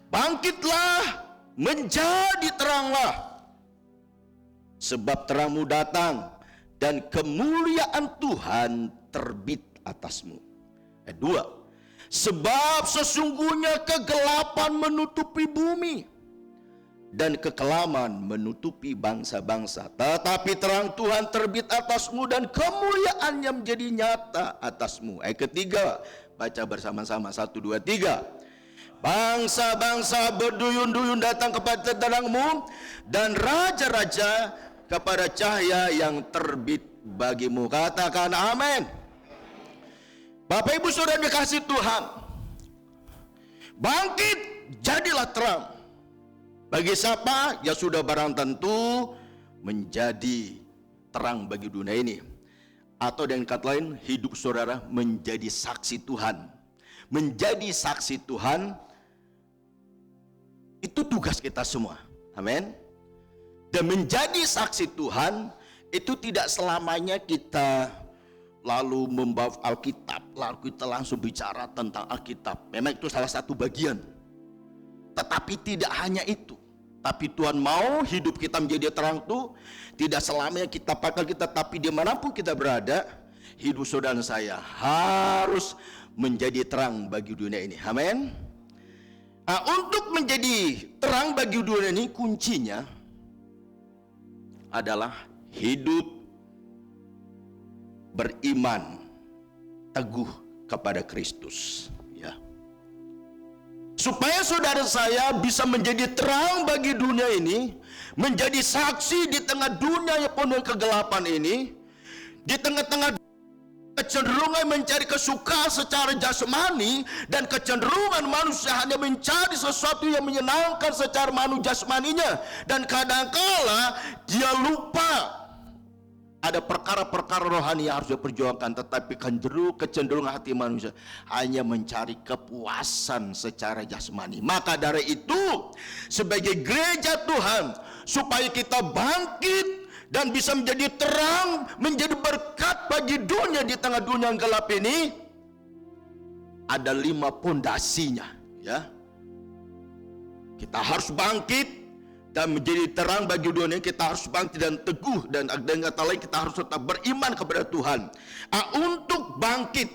bangkitlah, menjadi teranglah, sebab terangmu datang dan kemuliaan Tuhan terbit atasmu. Ayat 2, sebab sesungguhnya kegelapan menutupi bumi dan kekelaman menutupi bangsa-bangsa, tetapi terang Tuhan terbit atasmu dan kemuliaannya menjadi nyata atasmu. Ayat ketiga, baca bersama-sama, 1, 2, 3. Bangsa-bangsa berduyun-duyun datang kepada terangmu, dan raja-raja kepada cahaya yang terbit bagimu. Katakan amin. Bapak Ibu Saudara dikasih Tuhan, bangkit jadilah terang. Bagi siapa? Ya sudah barang tentu menjadi terang bagi dunia ini. Atau dengan kata lain, hidup saudara menjadi saksi Tuhan. Menjadi saksi Tuhan, itu tugas kita semua. Amin. Dan menjadi saksi Tuhan, itu tidak selamanya kita lalu membawa Alkitab, lalu kita langsung bicara tentang Alkitab. Memang itu salah satu bagian. Tetapi tidak hanya itu. Tapi Tuhan mau hidup kita menjadi terang itu tidak selamanya kita pakai kita, tapi dimanapun kita berada, hidup saudara saya harus menjadi terang bagi dunia ini. Amin. Nah, untuk menjadi terang bagi dunia ini, kuncinya adalah hidup beriman teguh kepada Kristus. Supaya saudara saya bisa menjadi terang bagi dunia ini, menjadi saksi di tengah dunia yang penuh kegelapan ini, di tengah-tengah kecenderungan mencari kesukaan secara jasmani, dan kecenderungan manusia hanya mencari sesuatu yang menyenangkan secara jasmaninya, dan kadangkala dia lupa ada perkara-perkara rohani yang harus diperjuangkan. Tetapi kecenderungan hati manusia hanya mencari kepuasan secara jasmani. Maka dari itu, sebagai gereja Tuhan, supaya kita bangkit dan bisa menjadi terang, menjadi berkat bagi dunia di tengah dunia yang gelap ini, ada 5 pondasinya, ya. Kita harus bangkit dan menjadi terang bagi dunia, kita harus bangkit dan teguh, dan dengan kata lain kita harus tetap beriman kepada Tuhan. Untuk bangkit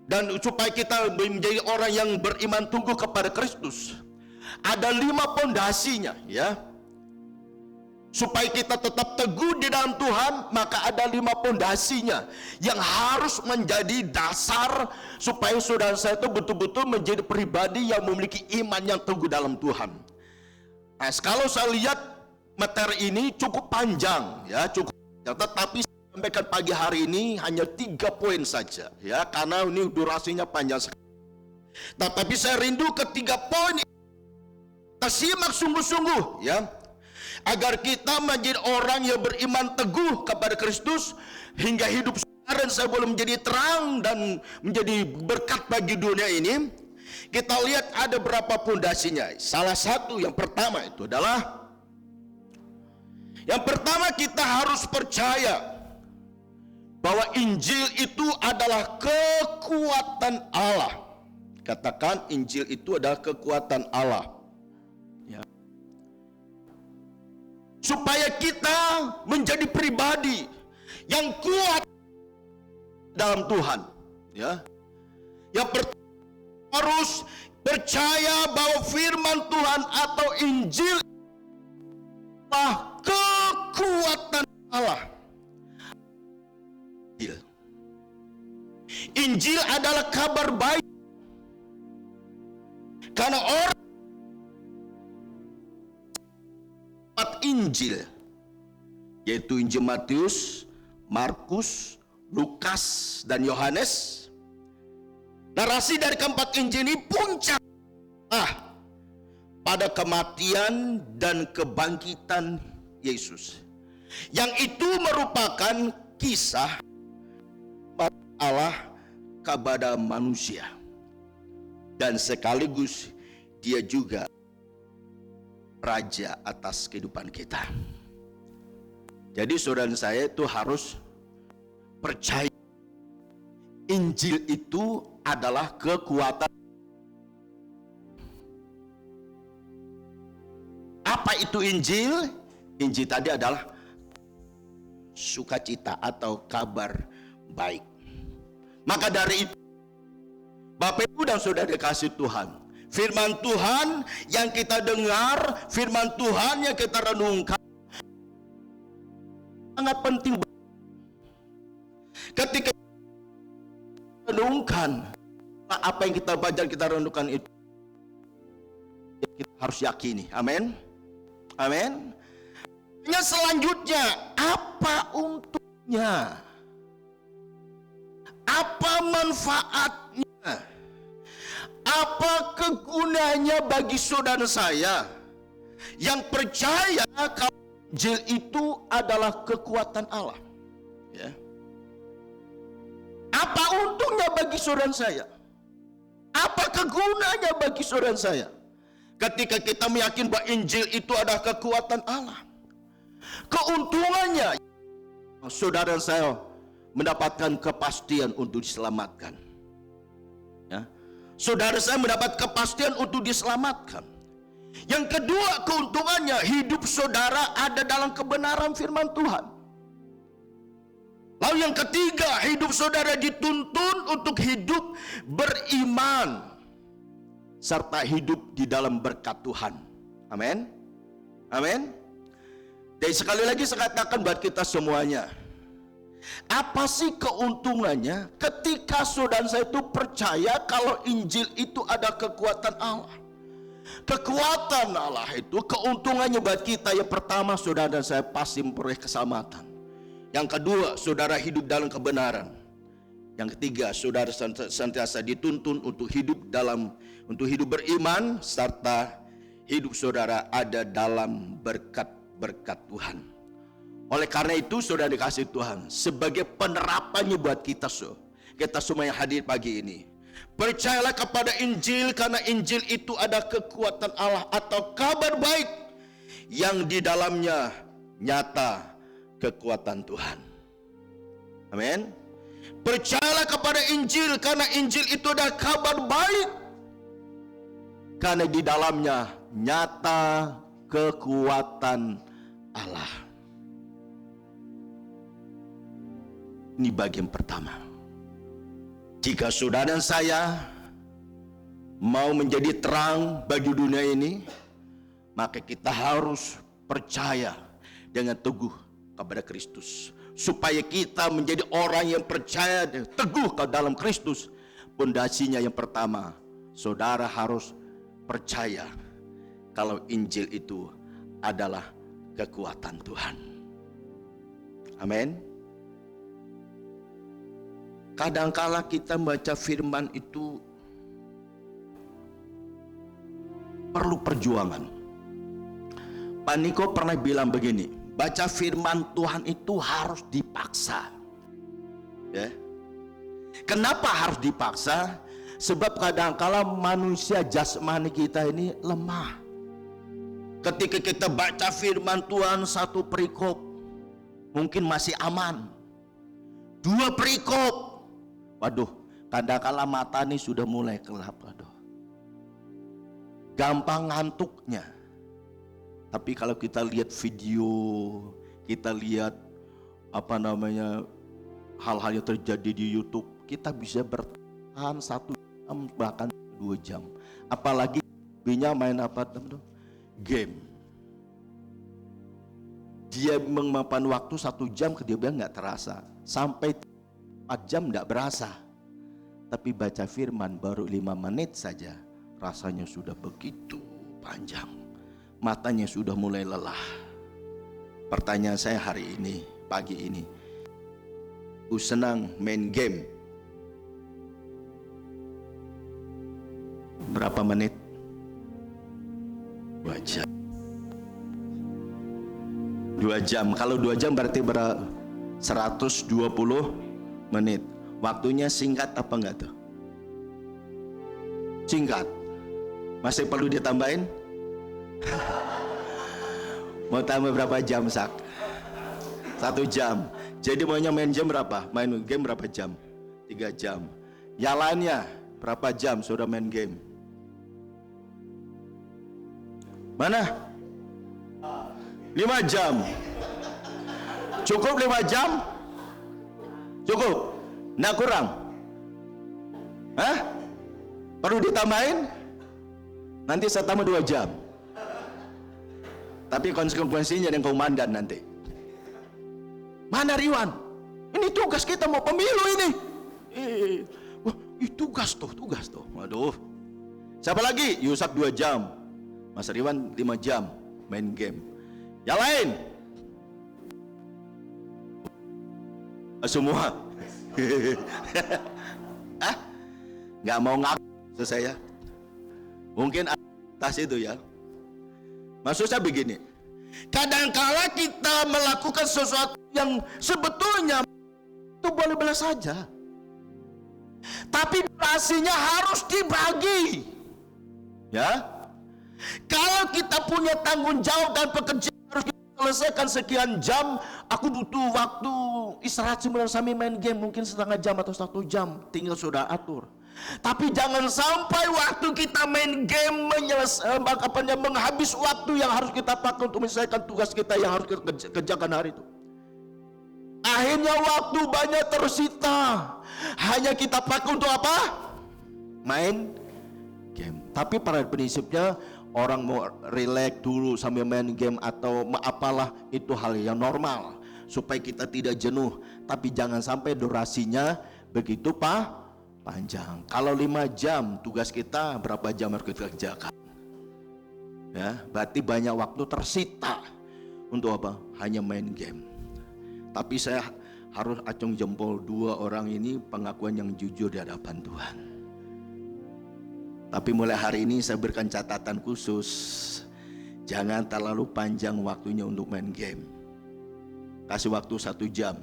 dan supaya kita menjadi orang yang beriman teguh kepada Kristus, ada 5 pondasinya, ya. Supaya kita tetap teguh di dalam Tuhan, maka ada 5 pondasinya yang harus menjadi dasar supaya saudara saya itu betul-betul menjadi pribadi yang memiliki iman yang teguh dalam Tuhan. Nah, kalau saya lihat materi ini cukup panjang, ya, cukup, tetapi saya sampaikan pagi hari ini hanya 3 poin saja, ya, karena ini durasinya panjang sekali. Tetapi saya rindu ke 3 poin kita simak sungguh-sungguh, ya, agar kita menjadi orang yang beriman teguh kepada Kristus, hingga hidup saudara dan saya boleh menjadi terang dan menjadi berkat bagi dunia ini. Kita lihat ada berapa pondasinya. Salah satu yang pertama itu adalah, yang pertama kita harus percaya bahwa Injil itu adalah kekuatan Allah. Katakan, Injil itu adalah kekuatan Allah. Ya. Supaya kita menjadi pribadi yang kuat dalam Tuhan. Ya. Yang pertama harus percaya bahwa firman Tuhan atau Injil adalah kekuatan Allah. Injil adalah kabar baik. Karena orang Injil, yaitu Injil Matius, Markus, Lukas, dan Yohanes. Narasi dari keempat Injil ini puncak pada kematian dan kebangkitan Yesus, yang itu merupakan kisah Allah kepada manusia, dan sekaligus dia juga raja atas kehidupan kita. Jadi saudara saya itu harus percaya Injil itu adalah kekuatan. Apa itu Injil? Injil tadi adalah sukacita atau kabar baik. Maka dari itu, Bapak Ibu dan Saudara dikasih Tuhan, firman Tuhan yang kita dengar, firman Tuhan yang kita renungkan sangat penting. Ketika kita renungkan apa yang kita baca, kita renungkan itu, kita harus yakini. Amin. Amin. Yang selanjutnya, apa untungnya? Apa manfaatnya? Apa kegunaannya bagi saudara saya yang percaya kalau Injil itu adalah kekuatan Allah? Ya. Apa untungnya bagi saudara saya? Apa kegunaannya bagi saudara saya ketika kita meyakini bahwa Injil itu adalah kekuatan Allah? Keuntungannya, saudara saya mendapatkan kepastian untuk diselamatkan. Ya. Saudara saya mendapat kepastian untuk diselamatkan. Yang kedua, keuntungannya, hidup saudara ada dalam kebenaran firman Tuhan. Lalu yang ketiga, hidup saudara dituntun untuk hidup beriman serta hidup di dalam berkat Tuhan. Amin. Amin. Dan sekali lagi saya katakan buat kita semuanya, apa sih keuntungannya ketika saudara saya itu percaya kalau Injil itu ada kekuatan Allah? Kekuatan Allah itu keuntungannya buat kita, yang pertama saudara dan saya pasti memperoleh keselamatan. Yang kedua, saudara hidup dalam kebenaran. Yang ketiga, saudara senantiasa dituntun untuk hidup beriman serta hidup saudara ada dalam berkat-berkat Tuhan. Oleh karena itu saudara dikasih Tuhan, sebagai penerapannya buat kita semua yang hadir pagi ini, percayalah kepada Injil, karena Injil itu ada kekuatan Allah atau kabar baik yang di dalamnya nyata kekuatan Tuhan. Amin. Percayalah kepada Injil, karena Injil itu ada kabar baik karena di dalamnya nyata kekuatan Allah. Ini bagian pertama. Jika saudara dan saya mau menjadi terang bagi dunia ini, maka kita harus percaya dengan teguh kepada Kristus. Supaya kita menjadi orang yang percaya dan teguh ke dalam Kristus, pondasinya yang pertama, saudara harus percaya kalau Injil itu adalah kekuatan Tuhan. Amin. Kadangkala kita membaca firman itu perlu perjuangan. Pak Niko pernah bilang begini, baca firman Tuhan itu harus dipaksa. Ya. Kenapa harus dipaksa? Sebab kadangkala manusia jasmani kita ini lemah. Ketika kita baca firman Tuhan satu perikop, mungkin masih aman. 2 perikop. Waduh, kadang-kala mata nih sudah mulai gelap. Waduh, gampang ngantuknya. Tapi kalau kita lihat video, kita lihat hal-hal yang terjadi di YouTube, kita bisa bertahan 1 jam bahkan 2 jam. Apalagi binya main game. Dia memakan waktu 1 jam, dia bilang nggak terasa. Sampai 4 jam nggak berasa. Tapi baca firman baru 5 menit saja, rasanya sudah begitu panjang. Matanya sudah mulai lelah. Pertanyaan saya hari ini, pagi ini, aku senang main game. Berapa menit? 2 jam. 2 jam. Kalau 2 jam berarti 120 menit. Waktunya singkat apa enggak tuh? Singkat. Masih perlu ditambahin? Mau tambah berapa jam, Sak? 1 jam. Jadi maunya main jam berapa? Main game berapa jam? 3 jam. Yang lainnya berapa jam sudah main game? Mana? 5 jam. Cukup 5 jam? Cukup? Nggak kurang? Hah? Perlu ditambahin? Nanti saya tambah 2 jam. Tapi konsekuensinya yang komandan nanti. Mana Riwan? Ini tugas kita, mau pemilu ini. Wah, tugas tuh. Waduh. Siapa lagi? Yusak 2 jam. Mas Riwan 5 jam main game. Yang lain? Semua. Nggak mau ngaku saya. Mungkin atas itu ya. Maksud saya begini, kadangkala kita melakukan sesuatu yang sebetulnya itu boleh-boleh saja, tapi durasinya harus dibagi. Ya, kalau kita punya tanggung jawab dan pekerjaan harus kita selesaikan sekian jam, aku butuh waktu istirahat sebelum sambil main game mungkin setengah jam atau 1 jam, tinggal sudah atur. Tapi jangan sampai waktu kita main game menghabis waktu yang harus kita pakai untuk menyelesaikan tugas kita yang harus kita kerjakan hari itu. Akhirnya waktu banyak tersita, hanya kita pakai untuk apa? Main game. Tapi pada prinsipnya orang mau relax dulu sambil main game atau apalah, itu hal yang normal supaya kita tidak jenuh. Tapi jangan sampai durasinya begitu panjang. Kalau 5 jam tugas kita, berapa jam harus kita kerjakan? Ya, berarti banyak waktu tersita untuk apa? Hanya main game. Tapi saya harus acung jempol 2 orang ini pengakuan yang jujur di hadapan Tuhan. Tapi mulai hari ini saya berikan catatan khusus, jangan terlalu panjang waktunya untuk main game. Kasih waktu 1 jam.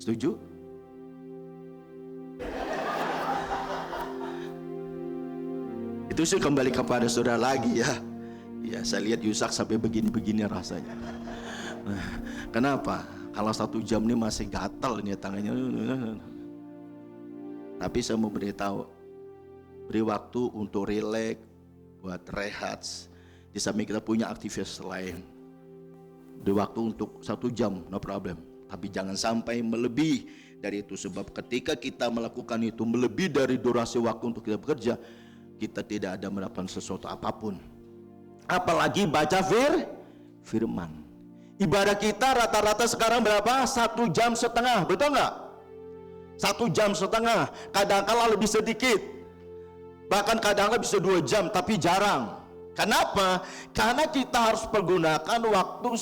Setuju? Itu sih kembali kepada saudara lagi ya. Ya, saya lihat Yusak sampai begini-begini rasanya. Kenapa? Kalau 1 jam ini masih gatal ini tangannya. Tapi saya mau beritahu, beri waktu untuk relax, buat rehat. Di samping kita punya aktivitas lain. Beri waktu untuk 1 jam, no problem. Tapi jangan sampai melebihi dari itu, sebab ketika kita melakukan itu melebihi dari durasi waktu untuk kita bekerja, kita tidak ada mendapatkan sesuatu apapun. Apalagi baca firman. Ibadah kita rata-rata sekarang berapa? 1,5 jam, betul nggak? 1,5 jam, kadang-kala lebih sedikit, bahkan kadang-kala bisa 2 jam, tapi jarang. Kenapa? Karena kita harus pergunakan waktu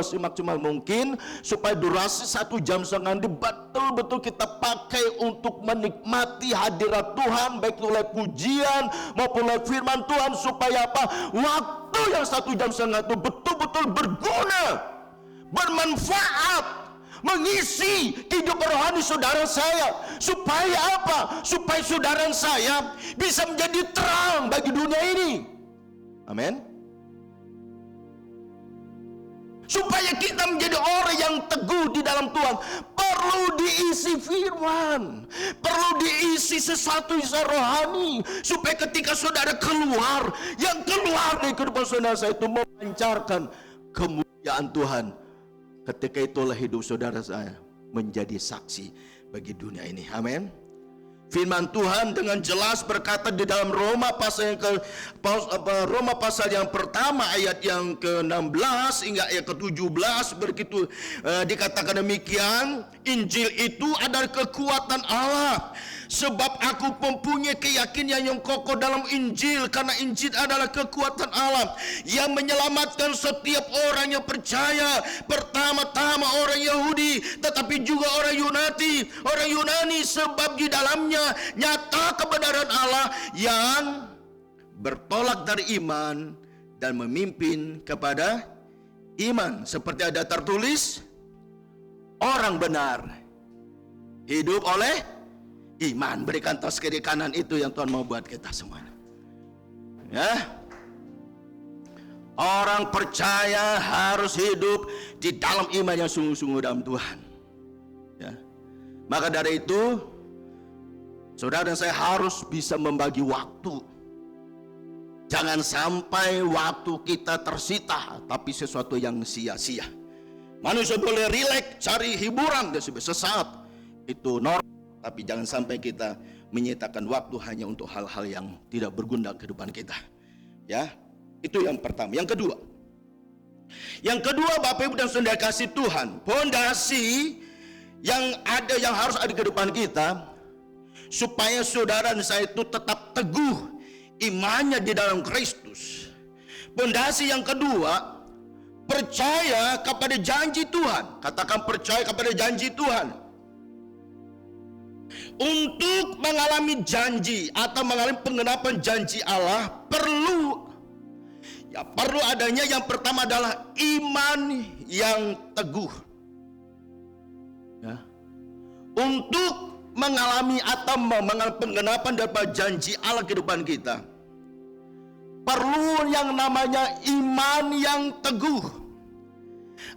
semaksimal mungkin supaya durasi 1,5 jam betul-betul kita pakai untuk menikmati hadirat Tuhan, baik oleh pujian maupun oleh firman Tuhan, supaya apa? Waktu yang 1,5 jam itu betul-betul berguna, bermanfaat, mengisi kehidupan rohani saudara saya. Supaya apa? Supaya saudara saya bisa menjadi terang bagi dunia ini. Amin. Supaya kita menjadi orang yang teguh di dalam Tuhan, perlu diisi firman, perlu diisi sesuatu yang rohani, supaya ketika saudara keluar, yang keluar dari kehidupan saudara itu memancarkan kemuliaan Tuhan. Ketika itulah hidup saudara saya menjadi saksi bagi dunia ini. Amin. Firman Tuhan dengan jelas berkata di dalam Roma pasal yang pertama ayat yang ke-16 hingga ayat ke-17 begitu dikatakan demikian, Injil itu adalah kekuatan Allah. Sebab aku mempunyai keyakinan yang kokoh dalam Injil, karena Injil adalah kekuatan Allah yang menyelamatkan setiap orang yang percaya, pertama-tama orang Yahudi, tetapi juga orang Yunani, sebab di dalamnya nyata kebenaran Allah yang bertolak dari iman dan memimpin kepada iman. Seperti ada tertulis, orang benar hidup oleh iman. Berikan tos kiri kanan itu yang Tuhan mau buat kita semuanya. Ya. Orang percaya harus hidup di dalam iman yang sungguh-sungguh dalam Tuhan. Ya. Maka dari itu, saudara dan saya harus bisa membagi waktu. Jangan sampai waktu kita tersita, tapi sesuatu yang sia-sia. Manusia boleh rileks, cari hiburan dan sesaat. Itu normal. Tapi jangan sampai kita menyitakan waktu hanya untuk hal-hal yang tidak berguna kehidupan kita. Ya, itu yang pertama. Yang kedua, Bapak Ibu dan Saudara kasih Tuhan, pondasi yang harus ada di kehidupan kita, supaya saudara dan saya itu tetap teguh imannya di dalam Kristus. Pondasi yang kedua, percaya kepada janji Tuhan. Katakan percaya kepada janji Tuhan. Untuk mengalami janji atau mengalami penggenapan janji Allah perlu adanya yang pertama adalah iman yang teguh. Ya. Untuk mengalami atau mengalami penggenapan daripada janji Allah kehidupan kita, perlu yang namanya iman yang teguh.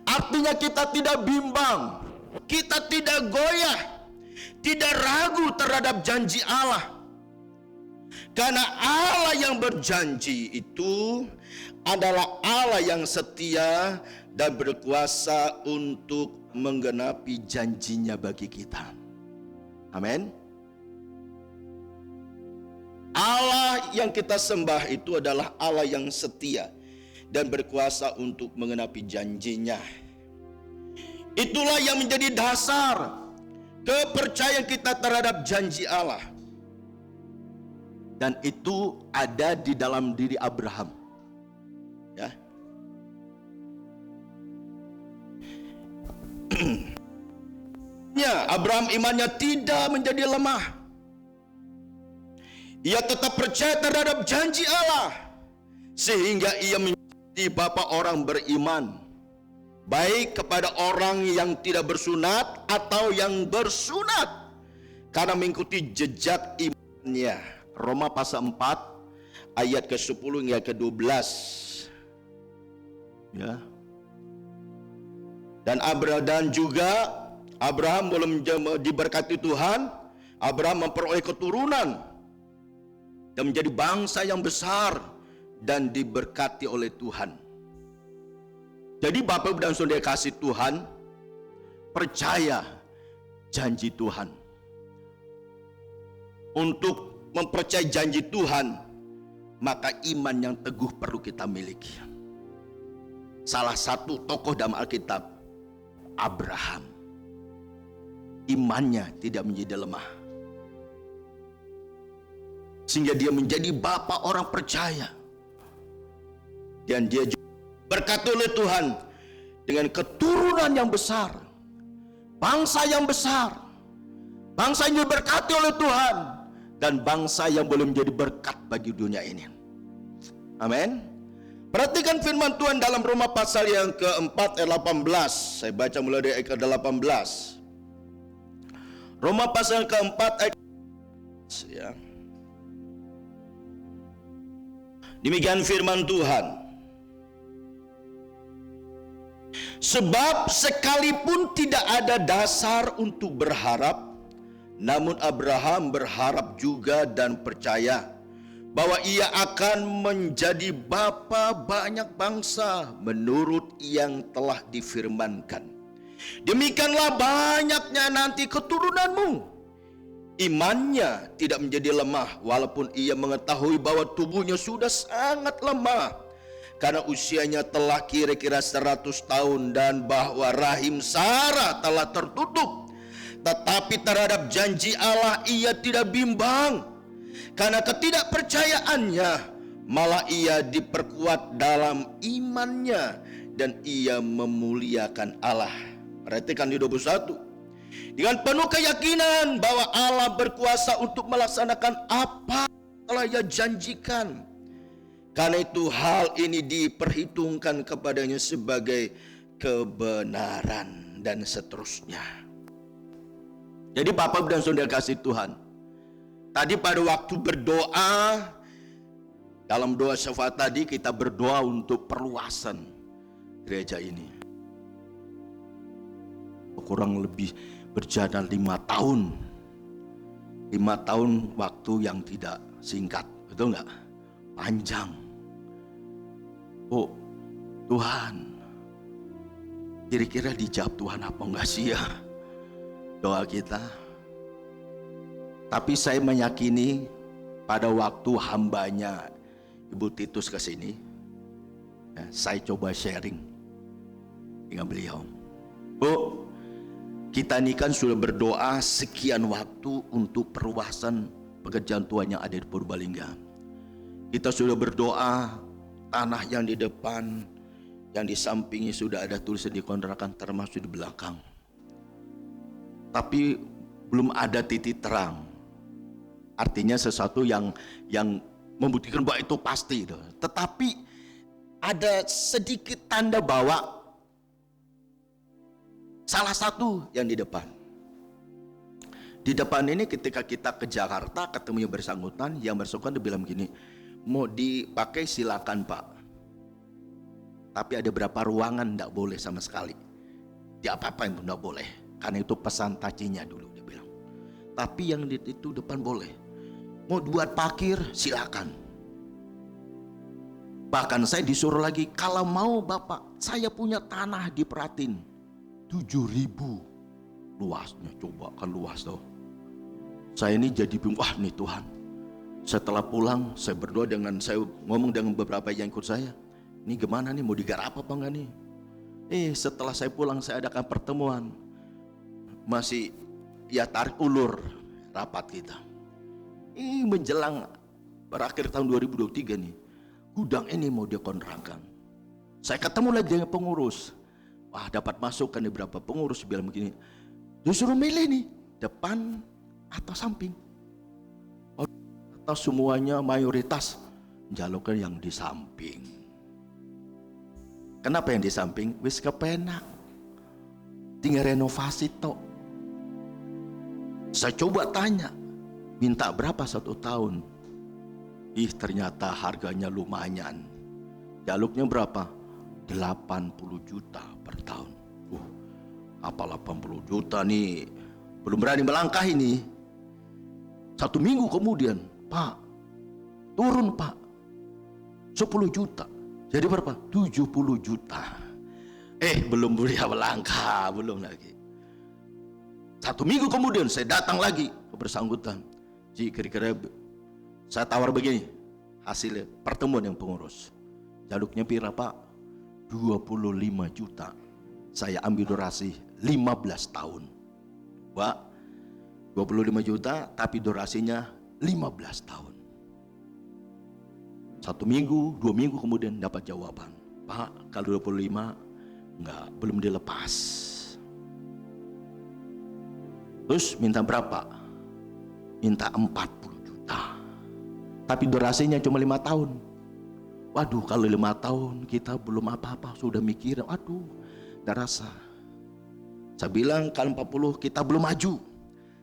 Artinya kita tidak bimbang, kita tidak goyah, tidak ragu terhadap janji Allah. Karena Allah yang berjanji itu adalah Allah yang setia dan berkuasa untuk menggenapi janjinya bagi kita. Amin. Allah yang kita sembah itu adalah Allah yang setia dan berkuasa untuk menggenapi janjinya. Itulah yang menjadi dasar kepercayaan kita terhadap janji Allah. Dan itu ada di dalam diri Abraham. Ya. Ya, Abraham imannya tidak menjadi lemah. Ia tetap percaya terhadap janji Allah, sehingga ia menjadi bapa orang beriman, baik kepada orang yang tidak bersunat atau yang bersunat, karena mengikuti jejak imannya. Roma pasal 4 ayat ke-10 hingga ke-12. Ya. Dan Abraham belum diberkati Tuhan, Abraham memperoleh keturunan dan menjadi bangsa yang besar dan diberkati oleh Tuhan. Jadi Bapak Ibu dan Saudara kasih Tuhan, percaya janji Tuhan. Untuk mempercayai janji Tuhan, maka iman yang teguh perlu kita miliki. Salah satu tokoh dalam Alkitab, Abraham, imannya tidak menjadi lemah, sehingga dia menjadi bapa orang percaya. Dan dia juga berkati oleh Tuhan dengan keturunan yang besar, bangsa yang besar, bangsa yang diberkati oleh Tuhan, dan bangsa yang boleh menjadi berkat bagi dunia ini. Amin. Perhatikan firman Tuhan dalam Roma pasal yang keempat ayat 18. Saya baca mulai dari ayat ke-18. Roma pasal keempat ayat ya. Demikian firman Tuhan. Sebab sekalipun tidak ada dasar untuk berharap, namun Abraham berharap juga dan percaya bahwa ia akan menjadi bapa banyak bangsa menurut yang telah difirmankan. Demikianlah banyaknya nanti keturunanmu. Imannya tidak menjadi lemah walaupun ia mengetahui bahwa tubuhnya sudah sangat lemah karena usianya telah kira-kira 100 tahun dan bahwa rahim Sarah telah tertutup. Tetapi terhadap janji Allah ia tidak bimbang karena ketidakpercayaannya, malah ia diperkuat dalam imannya dan ia memuliakan Allah. Perhatikan di 21. Dengan penuh keyakinan bahwa Allah berkuasa untuk melaksanakan apa yang telah ia janjikan. Karena itu hal ini diperhitungkan kepadanya sebagai kebenaran dan seterusnya. Jadi Bapak dan Saudara kasih Tuhan, tadi pada waktu berdoa, dalam doa syafaat tadi kita berdoa untuk perluasan gereja ini. Kurang lebih berjalan 5 tahun. 5 tahun waktu yang tidak singkat, betul nggak? Panjang. Oh Tuhan, kira-kira dijawab Tuhan apa enggak sih ya doa kita? Tapi saya meyakini pada waktu hambanya Ibu Titus ke sini, ya, saya coba sharing dengan beliau. Bu, kita ini kan sudah berdoa sekian waktu untuk perluasan pekerjaan Tuhan yang ada di Purbalingga. Kita sudah berdoa tanah yang di depan, yang di sampingnya sudah ada tulisan dikontrakan termasuk di belakang. Tapi belum ada titik terang. Artinya sesuatu yang membuktikan bahwa itu pasti. Tetapi ada sedikit tanda bahwa salah satu yang di depan. Di depan ini ketika kita ke Jakarta ketemu yang bersangkutan, yang bersangkutan dia bilang gini, mau dipakai silakan Pak. Tapi ada berapa ruangan tidak boleh sama sekali. Di apa-apa yang tidak boleh. Karena itu pesan tacinya dulu dia bilang. Tapi yang itu depan boleh. Mau buat parkir silakan. Bahkan saya disuruh lagi, kalau mau Bapak, saya punya tanah di Pratin 7.000 luasnya, coba kan luas tuh. Saya ini jadi bingung, wah nih Tuhan. Setelah pulang saya berdoa saya ngomong dengan beberapa yang ikut saya, ini gimana nih, mau digarap apa enggak nih? Setelah saya pulang saya adakan pertemuan, masih ya tarik ulur rapat kita. Menjelang berakhir tahun 2023 nih, gudang ini mau dikontrakan. Saya ketemu lagi dengan pengurus. Wah, dapat masukan nih berapa pengurus bilang begini, disuruh milih nih depan atau samping. Atau semuanya mayoritas jalurkan yang di samping. Kenapa yang di samping? Wis kepenak, tinggal renovasi tok. Saya coba tanya, minta berapa 1 tahun? Ternyata harganya lumayan. Jalurnya berapa? 80 juta per tahun. Apa 80 juta nih? Belum berani melangkah ini. 1 minggu kemudian, Pak, turun Pak, 10 juta. Jadi berapa? 70 juta. Belum boleh melangkah, belum lagi. 1 minggu kemudian saya datang lagi ke bersangkutan. Ji, kira-kira saya tawar begini, hasilnya pertemuan yang pengurus. Jaluknya pira Pak? 25 juta. Saya ambil durasi 15 tahun. Pak, 25 juta tapi durasinya 15 tahun. 1 minggu, 2 minggu kemudian dapat jawaban. Pak, kalau 25 enggak, belum dilepas. Terus minta berapa? Minta 40 juta. Tapi durasinya cuma 5 tahun. Waduh, kalau 5 tahun kita belum apa-apa, sudah mikir, waduh, gak rasa. Saya bilang kalau 40 kita belum maju.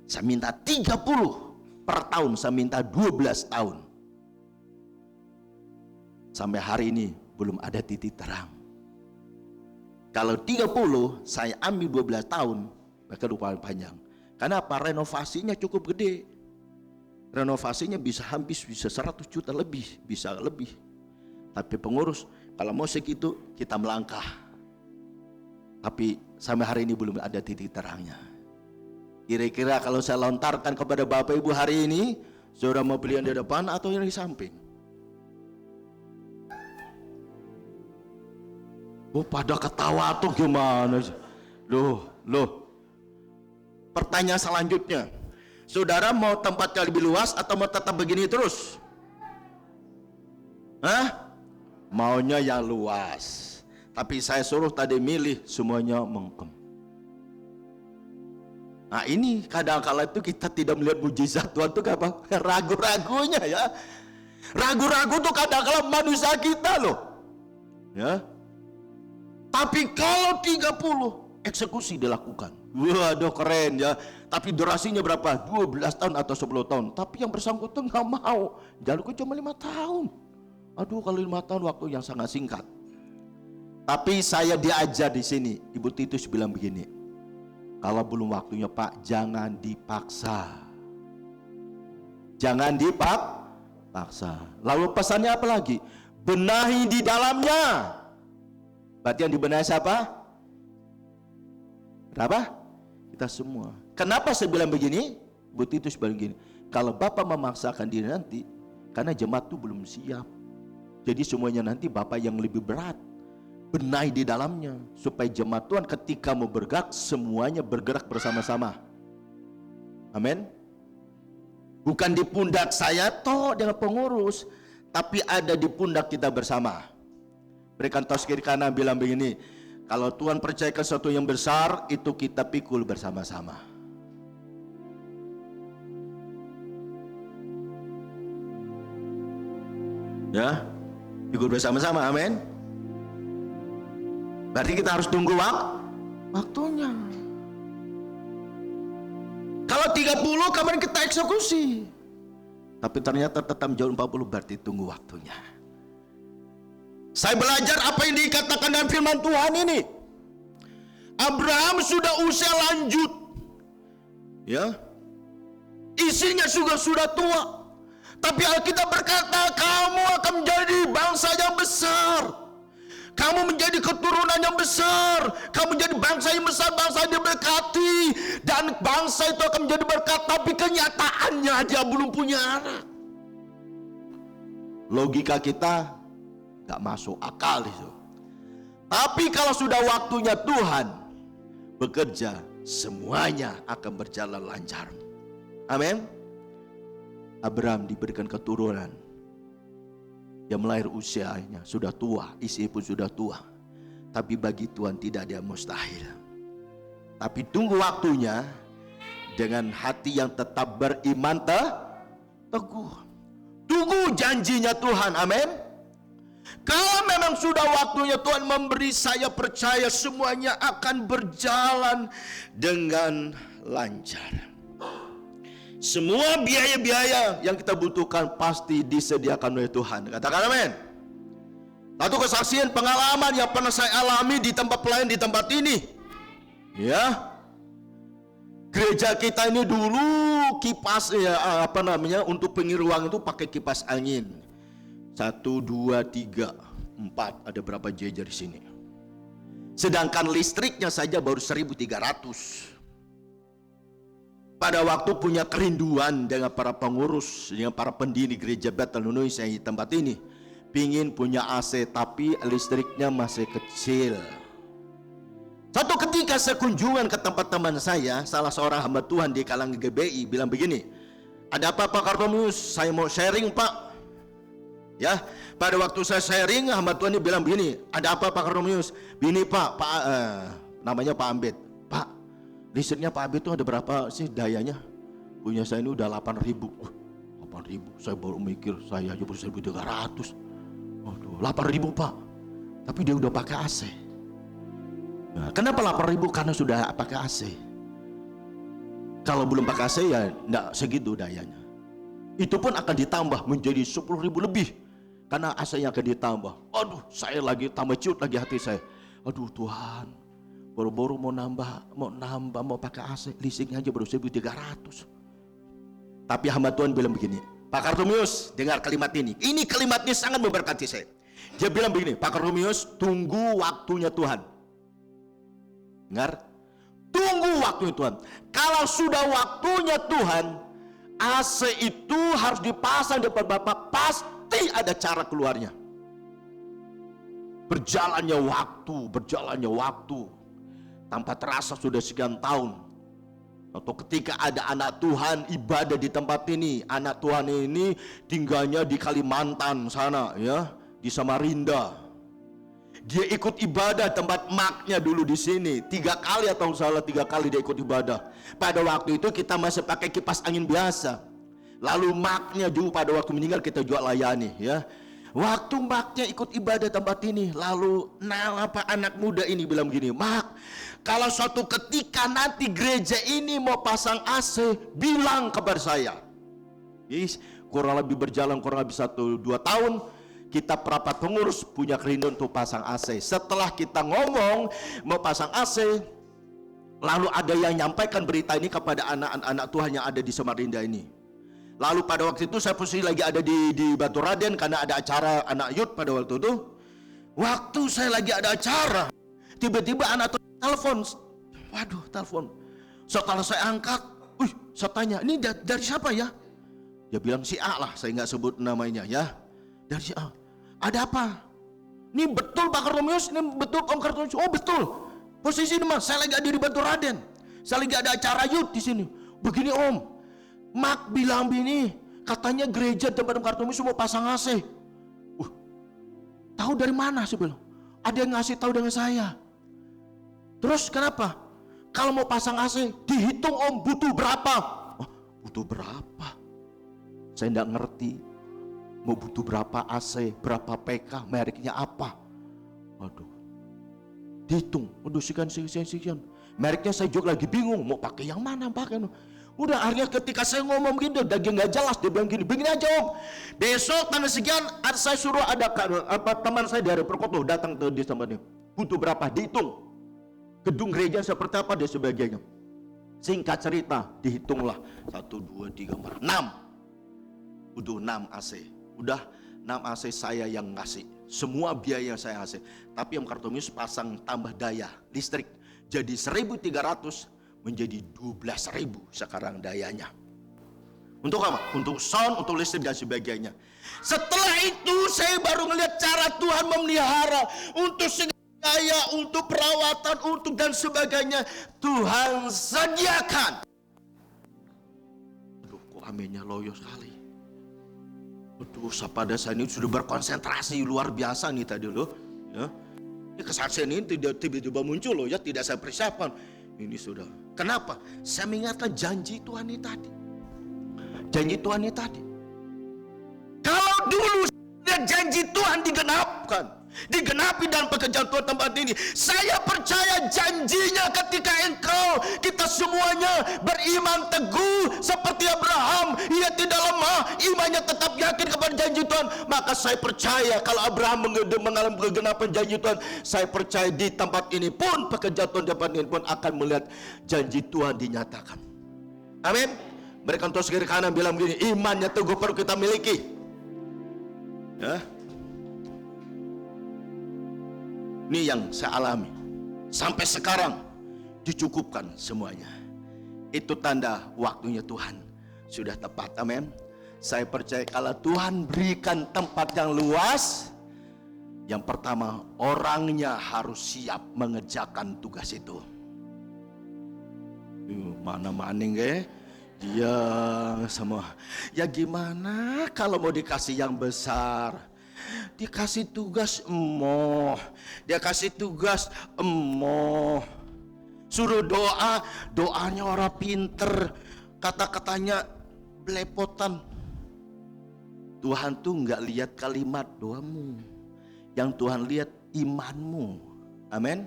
Saya minta 30 per tahun, saya minta 12 tahun. Sampai hari ini belum ada titik terang. Kalau 30 saya ambil 12 tahun, maka lupa panjang. Karena apa? Renovasinya cukup gede. Renovasinya bisa 100 juta lebih, bisa lebih. Tapi pengurus kalau mau segitu kita melangkah. Tapi sampai hari ini belum ada titik terangnya. Kira-kira kalau saya lontarkan kepada Bapak Ibu hari ini, saudara mau beli yang di depan atau yang di samping? Oh, pada ketawa tuh gimana? Loh. Pertanyaan selanjutnya, saudara mau tempat yang lebih luas atau mau tetap begini terus? Hah? Maunya yang luas. Tapi saya suruh tadi milih semuanya mengkem. Nah ini kadang-kala itu kita tidak melihat mujizat Tuhan itu apa? Ragu-ragunya ya. Ragu-ragu tuh kadang-kala manusia kita loh. Ya. Tapi kalau 30 eksekusi dilakukan. Waduh keren ya. Tapi durasinya berapa? 12 tahun atau 10 tahun. Tapi yang bersangkutan nggak mau. Jalurku cuma 5 tahun. Aduh kalau 5 tahun waktu yang sangat singkat. Tapi saya diajar di sini. Ibu Titus bilang begini. Kalau belum waktunya Pak, jangan dipaksa. Jangan dipaksa. Lalu pesannya apa lagi? Benahi di dalamnya. Berarti yang dibenahi siapa? Kenapa? Kita semua. Kenapa saya bilang begini? Ibu Titus bilang begini. Kalau Bapak memaksakan diri nanti, karena jemaat itu belum siap. Jadi semuanya nanti Bapak yang lebih berat. Benahi di dalamnya. Supaya jemaat Tuhan ketika mau bergerak, semuanya bergerak bersama-sama. Amin. Bukan di pundak saya toh dengan pengurus, tapi ada di pundak kita bersama. Berikan tos kiri kanan bilang begini, kalau Tuhan percayakan sesuatu yang besar, itu kita pikul bersama-sama. Ya, pikul bersama-sama, amin. Berarti kita harus tunggu waktunya. Kalau 30 kapan kita eksekusi? Tapi ternyata tetap jauh 40, berarti tunggu waktunya. Saya belajar apa yang dikatakan dalam firman Tuhan ini. Abraham sudah usia lanjut. Ya. Isinya sudah tua. Tapi Alkitab berkata, kamu akan menjadi bangsa yang besar. Kamu menjadi keturunan yang besar. Kamu menjadi bangsa yang besar, bangsa yang diberkati. Dan bangsa itu akan menjadi berkat. Tapi kenyataannya dia belum punya anak. Logika kita gak masuk akal itu. Tapi kalau sudah waktunya Tuhan bekerja, semuanya akan berjalan lancar. Amin. Abraham diberikan keturunan. Dia melahir usianya sudah tua, istri pun sudah tua. Tapi bagi Tuhan tidak ada yang mustahil. Tapi tunggu waktunya dengan hati yang tetap beriman teguh. Tunggu janjinya Tuhan, amin. Kalau memang sudah waktunya Tuhan memberi, saya percaya semuanya akan berjalan dengan lancar. Semua biaya-biaya yang kita butuhkan pasti disediakan oleh Tuhan. Katakan amin. Satu kesaksian pengalaman yang pernah saya alami di tempat pelayan di tempat ini. Ya. Gereja kita ini dulu kipas untuk pengir ruang itu pakai kipas angin. 1, 2, 3, 4, ada berapa jejer di sini. Sedangkan listriknya saja baru 1.300. Pada waktu punya kerinduan dengan para pengurus, dengan para pendiri gereja Bethel Indonesia di tempat ini, pingin punya AC tapi listriknya masih kecil. Satu ketika saya kunjungan ke tempat teman saya, salah seorang hamba Tuhan di kalangan GBI bilang begini, ada apa Pak Kartomus? Saya mau sharing Pak. Ya, pada waktu saya sharing, hamba Tuhan ini bilang begini, ada apa Pak Kartomus? Bini Pak, namanya Pak Ambet. Pak, listriknya Pak Ambet itu ada berapa sih dayanya? Punya saya ini udah 8.000. 8.000, saya baru mikir saya aja baru 1.300. Waduh, 8.000 Pak. Tapi dia udah pakai AC. Nah, kenapa 8.000? Karena sudah pakai AC. Kalau belum pakai AC ya enggak segitu dayanya. Itu pun akan ditambah menjadi 10.000 lebih. Karena AC-nya akan ditambah. Aduh, saya lagi tambah ciut lagi hati saya. Aduh Tuhan, boro-boro mau pakai AC, listriknya aja baru 1.300. Tapi hamba Tuhan bilang begini, Pak Kartumius, dengar kalimat ini. Ini kalimatnya sangat memberkati saya. Dia bilang begini, Pak Kartumius, tunggu waktunya Tuhan. Dengar, tunggu waktunya Tuhan. Kalau sudah waktunya Tuhan, AC itu harus dipasang depan Bapak, pasti ada cara keluarnya. Berjalannya waktu, tanpa terasa sudah sekian tahun. Atau ketika ada anak Tuhan ibadah di tempat ini, anak Tuhan ini tinggalnya di Kalimantan sana ya, di Samarinda. Dia ikut ibadah tempat maknya dulu di sini 3 kali atau salah 3 kali dia ikut ibadah. Pada waktu itu kita masih pakai kipas angin biasa. Lalu maknya dulu pada waktu meninggal kita jual layani ya. Waktu maknya ikut ibadah tempat ini, lalu anak muda ini bilang begini, Mak, kalau suatu ketika nanti gereja ini mau pasang AC, bilang kepada saya. Yes, kurang lebih berjalan kurang lebih 1-2 tahun, kita perapat pengurus punya kerinduan untuk pasang AC. Setelah kita ngomong mau pasang AC, lalu ada yang nyampaikan berita ini kepada anak-anak Tuhan yang ada di Samarinda ini. Lalu pada waktu itu saya posisi lagi ada di Batu Raden karena ada acara anak youth pada waktu itu. Waktu saya lagi ada acara, tiba-tiba anak telepon. Waduh, telepon. Setelah saya angkat, saya tanya, ini dari siapa ya? Dia bilang si A lah, saya nggak sebut namanya ya. Dari si A. Ada apa? Ini betul Pak Kartumius, ini betul Om Kartumius. Oh betul. Posisi ini mas, saya lagi ada di Batu Raden. Saya lagi ada acara youth di sini. Begini Om. Mak bilang begini, katanya gereja tempat Om Kartumius mau pasang AC. Tahu dari mana sih bilang? Ada yang ngasih tahu dengan saya. Terus kenapa? Kalau mau pasang AC, dihitung Om butuh berapa? Butuh berapa? Saya tidak ngerti. Mau butuh berapa AC, berapa PK, mereknya apa? Waduh. Dihitung, waduh sekian. Mereknya saya juga lagi bingung, mau pakai yang mana pakai. Udah akhirnya ketika saya ngomong gini, daging gak jelas, dia bilang gini, begini aja Om, besok tanggal sekian saya suruh ada teman saya dari Perkoto datang di tempat ini, butuh berapa, dihitung gedung gereja seperti apa dan sebagainya. Singkat cerita, dihitunglah 1, 2, 3, 4, 6, butuh 6 AC. Udah 6 AC saya yang ngasih, semua biaya yang saya ngasih. Tapi Om Kartumius pasang tambah daya listrik, jadi 1.300 menjadi 12.000 sekarang dayanya. Untuk apa? Untuk sound, untuk listrik dan sebagainya. Setelah itu saya baru melihat cara Tuhan memelihara untuk segala daya, untuk perawatan, untuk dan sebagainya. Tuhan sediakan. Aduh, kok aminnya loyo sekali. Aduh, pada saya ini sudah berkonsentrasi luar biasa nih tadi loh. Ya. Ini kesaksian ini tiba-tiba muncul loh ya, tidak saya persiapkan. Ini sudah. Kenapa? Saya mengingatkan janji Tuhan ini tadi. Janji Tuhan ini tadi. Kalau dulu janji Tuhan digenapi dalam pekerjaan Tuhan tempat ini, saya percaya janjinya ketika kita semuanya beriman teguh seperti Abraham, ia tidak lemah, imannya tetap yakin kepada janji Tuhan. Maka saya percaya kalau Abraham mengalami kegenapan janji Tuhan, saya percaya di tempat ini pun pekerjaan Tuhan tempat ini pun akan melihat janji Tuhan dinyatakan. Amin. Berikan terus kiri kanan bilang begini, imannya teguh perlu kita miliki. Ya. Ini yang saya alami. Sampai sekarang dicukupkan semuanya. Itu tanda waktunya Tuhan sudah tepat. Amin. Saya percaya kalau Tuhan berikan tempat yang luas, yang pertama orangnya harus siap mengerjakan tugas itu. Mana maning dia semua. Ya gimana kalau mau dikasih yang besar? Dikasih tugas dia kasih tugas suruh doanya orang pinter, kata-katanya belepotan. Tuhan tuh nggak lihat kalimat doamu, yang Tuhan lihat imanmu. Amin.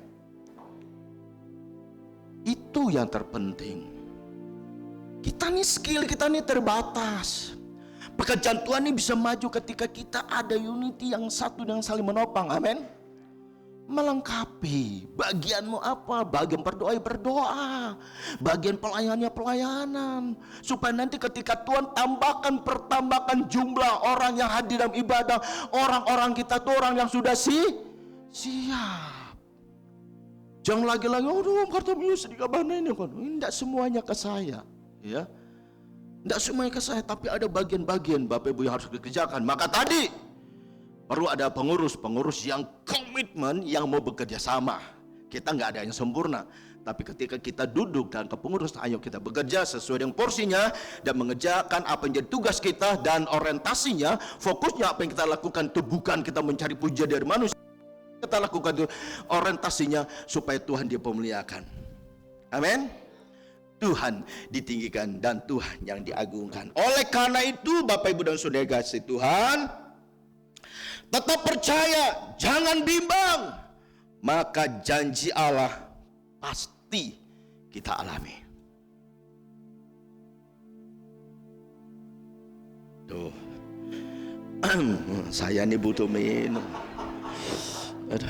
Itu yang terpenting. Kita nih skill kita nih terbatas. Pekerjaan Tuhan ini bisa maju ketika kita ada unity yang satu dan saling menopang. Amin. melengkapi. Bagianmu apa? Bagian berdoa ya berdoa, bagian pelayanannya pelayanan, supaya nanti ketika Tuhan pertambahkan jumlah orang yang hadir dalam ibadah, orang-orang kita tuh orang yang sudah siap. Jangan lagi-lagi, aduh kata Mius di kabana ini kan. Tidak semuanya ke saya, ya. Tidak semuanya ke saya, tapi ada bagian-bagian Bapak Ibu yang harus dikerjakan. Maka tadi perlu ada pengurus yang komitmen, yang mau bekerja sama. Kita nggak ada yang sempurna, tapi ketika kita duduk dan kepengurus, ayo kita bekerja sesuai dengan porsinya dan mengerjakan apa yang jadi tugas kita, dan orientasinya, fokusnya apa yang kita lakukan itu bukan kita mencari pujian dari manusia. Kita lakukan itu orientasinya supaya Tuhan dipermuliakan. Amin. Tuhan ditinggikan dan Tuhan yang diagungkan. Oleh karena itu Bapak Ibu dan Saudara kasih Tuhan, tetap percaya, jangan bimbang, maka janji Allah pasti kita alami. Tuh, saya nih butuh minum. Aduh.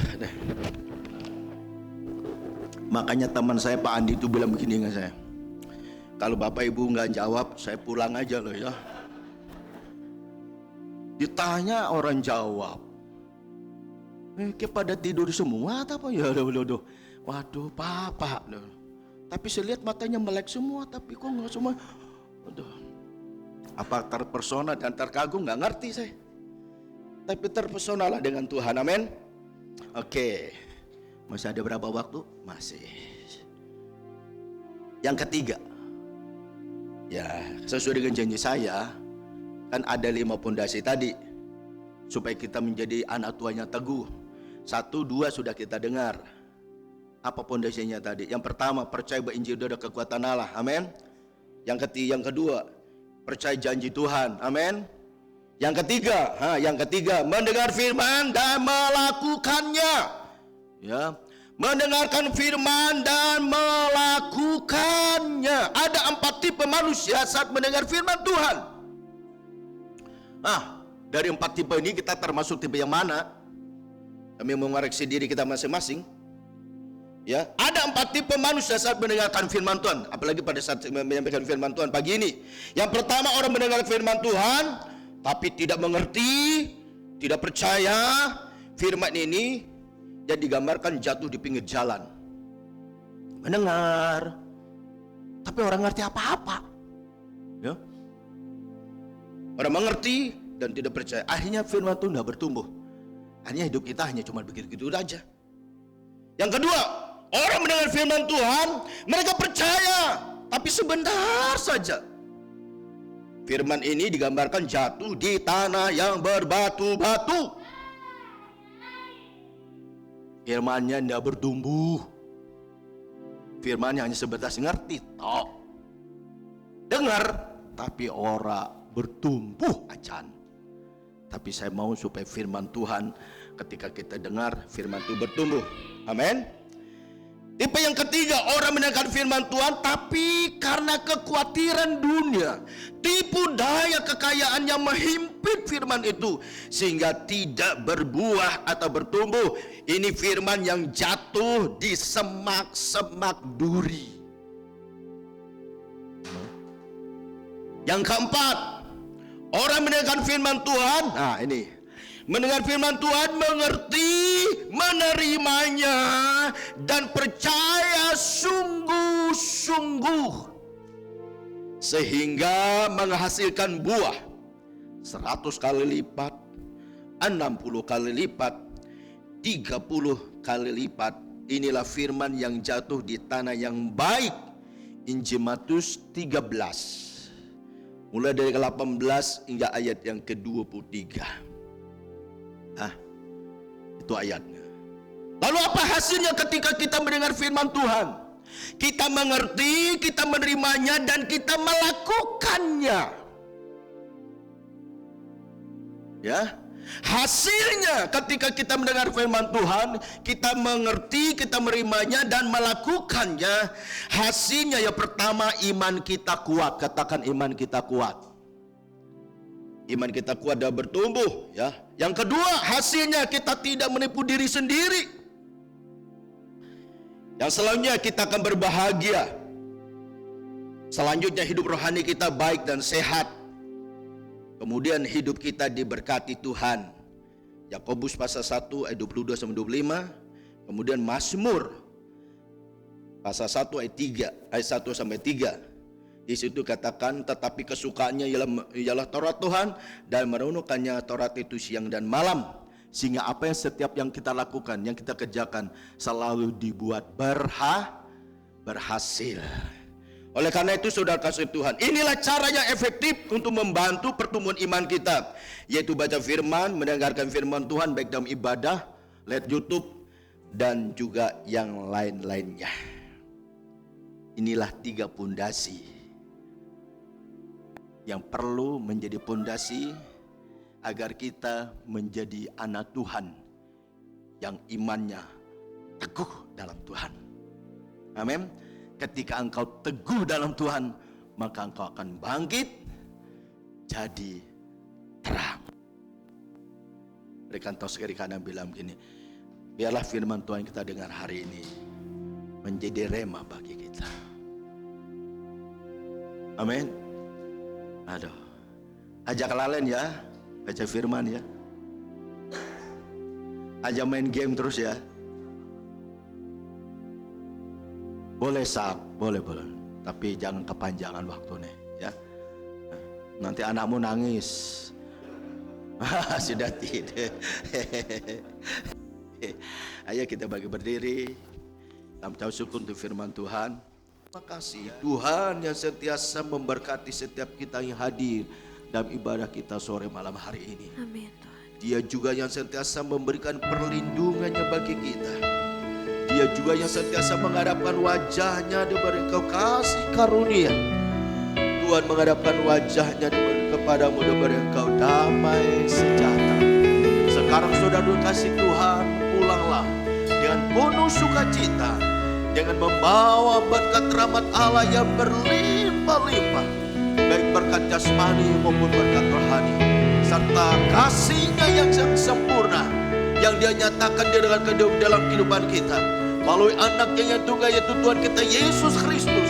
Makanya teman saya Pak Andi itu bilang begini dengan saya, kalau Bapak Ibu nggak jawab, saya pulang aja loh ya. Ditanya orang jawab, kayak pada tidur semua atau apa ya? Waduh, Papa. Tapi saya lihat matanya melek semua, tapi kok nggak semua. Waduh, apa terpersona dan terkagum nggak ngerti saya. Tapi terpesona lah dengan Tuhan, amin. Oke, masih ada berapa waktu? Masih. Yang ketiga, ya sesuai dengan janji saya, kan ada 5 pondasi tadi supaya kita menjadi anak Tuhan yang teguh. 1, 2 sudah kita dengar. Apa pondasinya tadi? Yang pertama, percaya bahwa Injil itu ada kekuatan Allah, amin. Yang kedua, percaya janji Tuhan, amin. Yang ketiga, mendengar firman dan melakukannya. Ya, mendengarkan firman dan melakukannya. Ada 4 tipe manusia saat mendengar firman Tuhan. Dari 4 tipe ini kita termasuk tipe yang mana? Kami mau mengoreksi diri kita masing-masing. Ya, ada 4 tipe manusia saat mendengarkan firman Tuhan, apalagi pada saat menyampaikan firman Tuhan pagi ini. Yang pertama, orang mendengar firman Tuhan tapi tidak mengerti, tidak percaya firman ini, dan digambarkan jatuh di pinggir jalan. Mendengar, tapi orang ngerti apa-apa. Ya. Orang mengerti dan tidak percaya. Akhirnya firman Tuhan tidak bertumbuh. Akhirnya hidup kita hanya cuma begitu-begitu aja. Yang kedua, orang mendengar firman Tuhan, mereka percaya, tapi sebentar saja. Firman ini digambarkan jatuh di tanah yang berbatu-batu. Firmannya tidak bertumbuh. Firmannya hanya sebatas ngerti, tok. Dengar, tapi ora bertumbuh acan. Tapi saya mau supaya firman Tuhan ketika kita dengar, firman itu bertumbuh. Amin. Tipe yang ketiga, orang mendengarkan firman Tuhan tapi karena kekhawatiran dunia, tipu daya kekayaan yang menghimpit firman itu sehingga tidak berbuah atau bertumbuh. Ini firman yang jatuh di semak-semak duri. Yang keempat, orang mendengarkan firman Tuhan, mendengar firman Tuhan, mengerti, menerimanya, dan percaya sungguh-sungguh sehingga menghasilkan buah 100 kali lipat, 60 kali lipat, 30 kali lipat. Inilah firman yang jatuh di tanah yang baik. Injil Matius 13 mulai dari ke-18 hingga ayat yang ke-23. Itu ayatnya. Lalu apa hasilnya ketika kita mendengar firman Tuhan? Kita mengerti, kita menerimanya, dan kita melakukannya. Ya, hasilnya ketika kita mendengar firman Tuhan, kita mengerti, kita menerimanya, dan melakukannya. Hasilnya yang pertama, iman kita kuat. Katakan iman kita kuat. Iman kita kuat dan bertumbuh, ya. Yang kedua, hasilnya kita tidak menipu diri sendiri. Yang selanjutnya kita akan berbahagia. Selanjutnya hidup rohani kita baik dan sehat. Kemudian hidup kita diberkati Tuhan. Yakobus pasal 1 ayat 22 sampai 25. Kemudian Mazmur pasal 1 ayat 3, ayat 1 sampai 3. Di situ katakan, tetapi kesukaannya ialah Taurat Tuhan, dan merenungkannya Taurat itu siang dan malam. Sehingga apa yang setiap yang kita lakukan, yang kita kerjakan, selalu dibuat berhasil. Oleh karena itu saudara kasih Tuhan, inilah cara yang efektif untuk membantu pertumbuhan iman kita, yaitu baca firman, mendengarkan firman Tuhan baik dalam ibadah, lihat YouTube, dan juga yang lain-lainnya. Inilah 3 pondasi yang perlu menjadi pondasi agar kita menjadi anak Tuhan yang imannya teguh dalam Tuhan. Amin. Ketika engkau teguh dalam Tuhan, maka engkau akan bangkit jadi terang. Rekan tos kiri kanan bilang begini, biarlah firman Tuhan kita dengar hari ini menjadi rema bagi kita. Amin. Aduh, ajak lalen ya, baca firman ya. Ajak main game terus ya. Boleh boleh. Tapi jangan kepanjangan waktunya ya. Nanti anakmu nangis. Sudah tidak. Ayo kita bagi berdiri. Dalam ucap syukur untuk firman Tuhan. Terima kasih Tuhan yang sentiasa memberkati setiap kita yang hadir dalam ibadah kita sore malam hari ini. Amin Tuhan. Dia juga yang sentiasa memberikan perlindungannya bagi kita. Dia juga yang sentiasa menghadapkan wajahnya diberi engkau kasih karunia. Tuhan menghadapkan wajahnya kepadamu diberi engkau damai sejahtera. Sekarang saudara kasih Tuhan, pulanglah dengan penuh sukacita, dengan membawa berkat rahmat Allah yang berlimpah-limpah, baik berkat jasmani maupun berkat rohani, serta kasih-Nya yang sempurna yang Dia nyatakan dalam kehidupan kita melalui anaknya yang tunggal, yaitu Tuhan kita Yesus Kristus,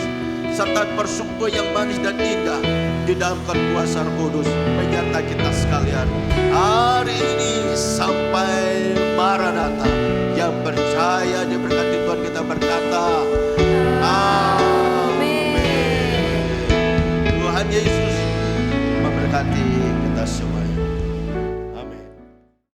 serta persekutuan yang manis dan indah di dalam kuasa Roh Kudus menyertai kita sekalian hari ini sampai Maranatha. Yang percaya diberkati Tuhan kita berkata amin. Tuhan Yesus memberkati kita semua.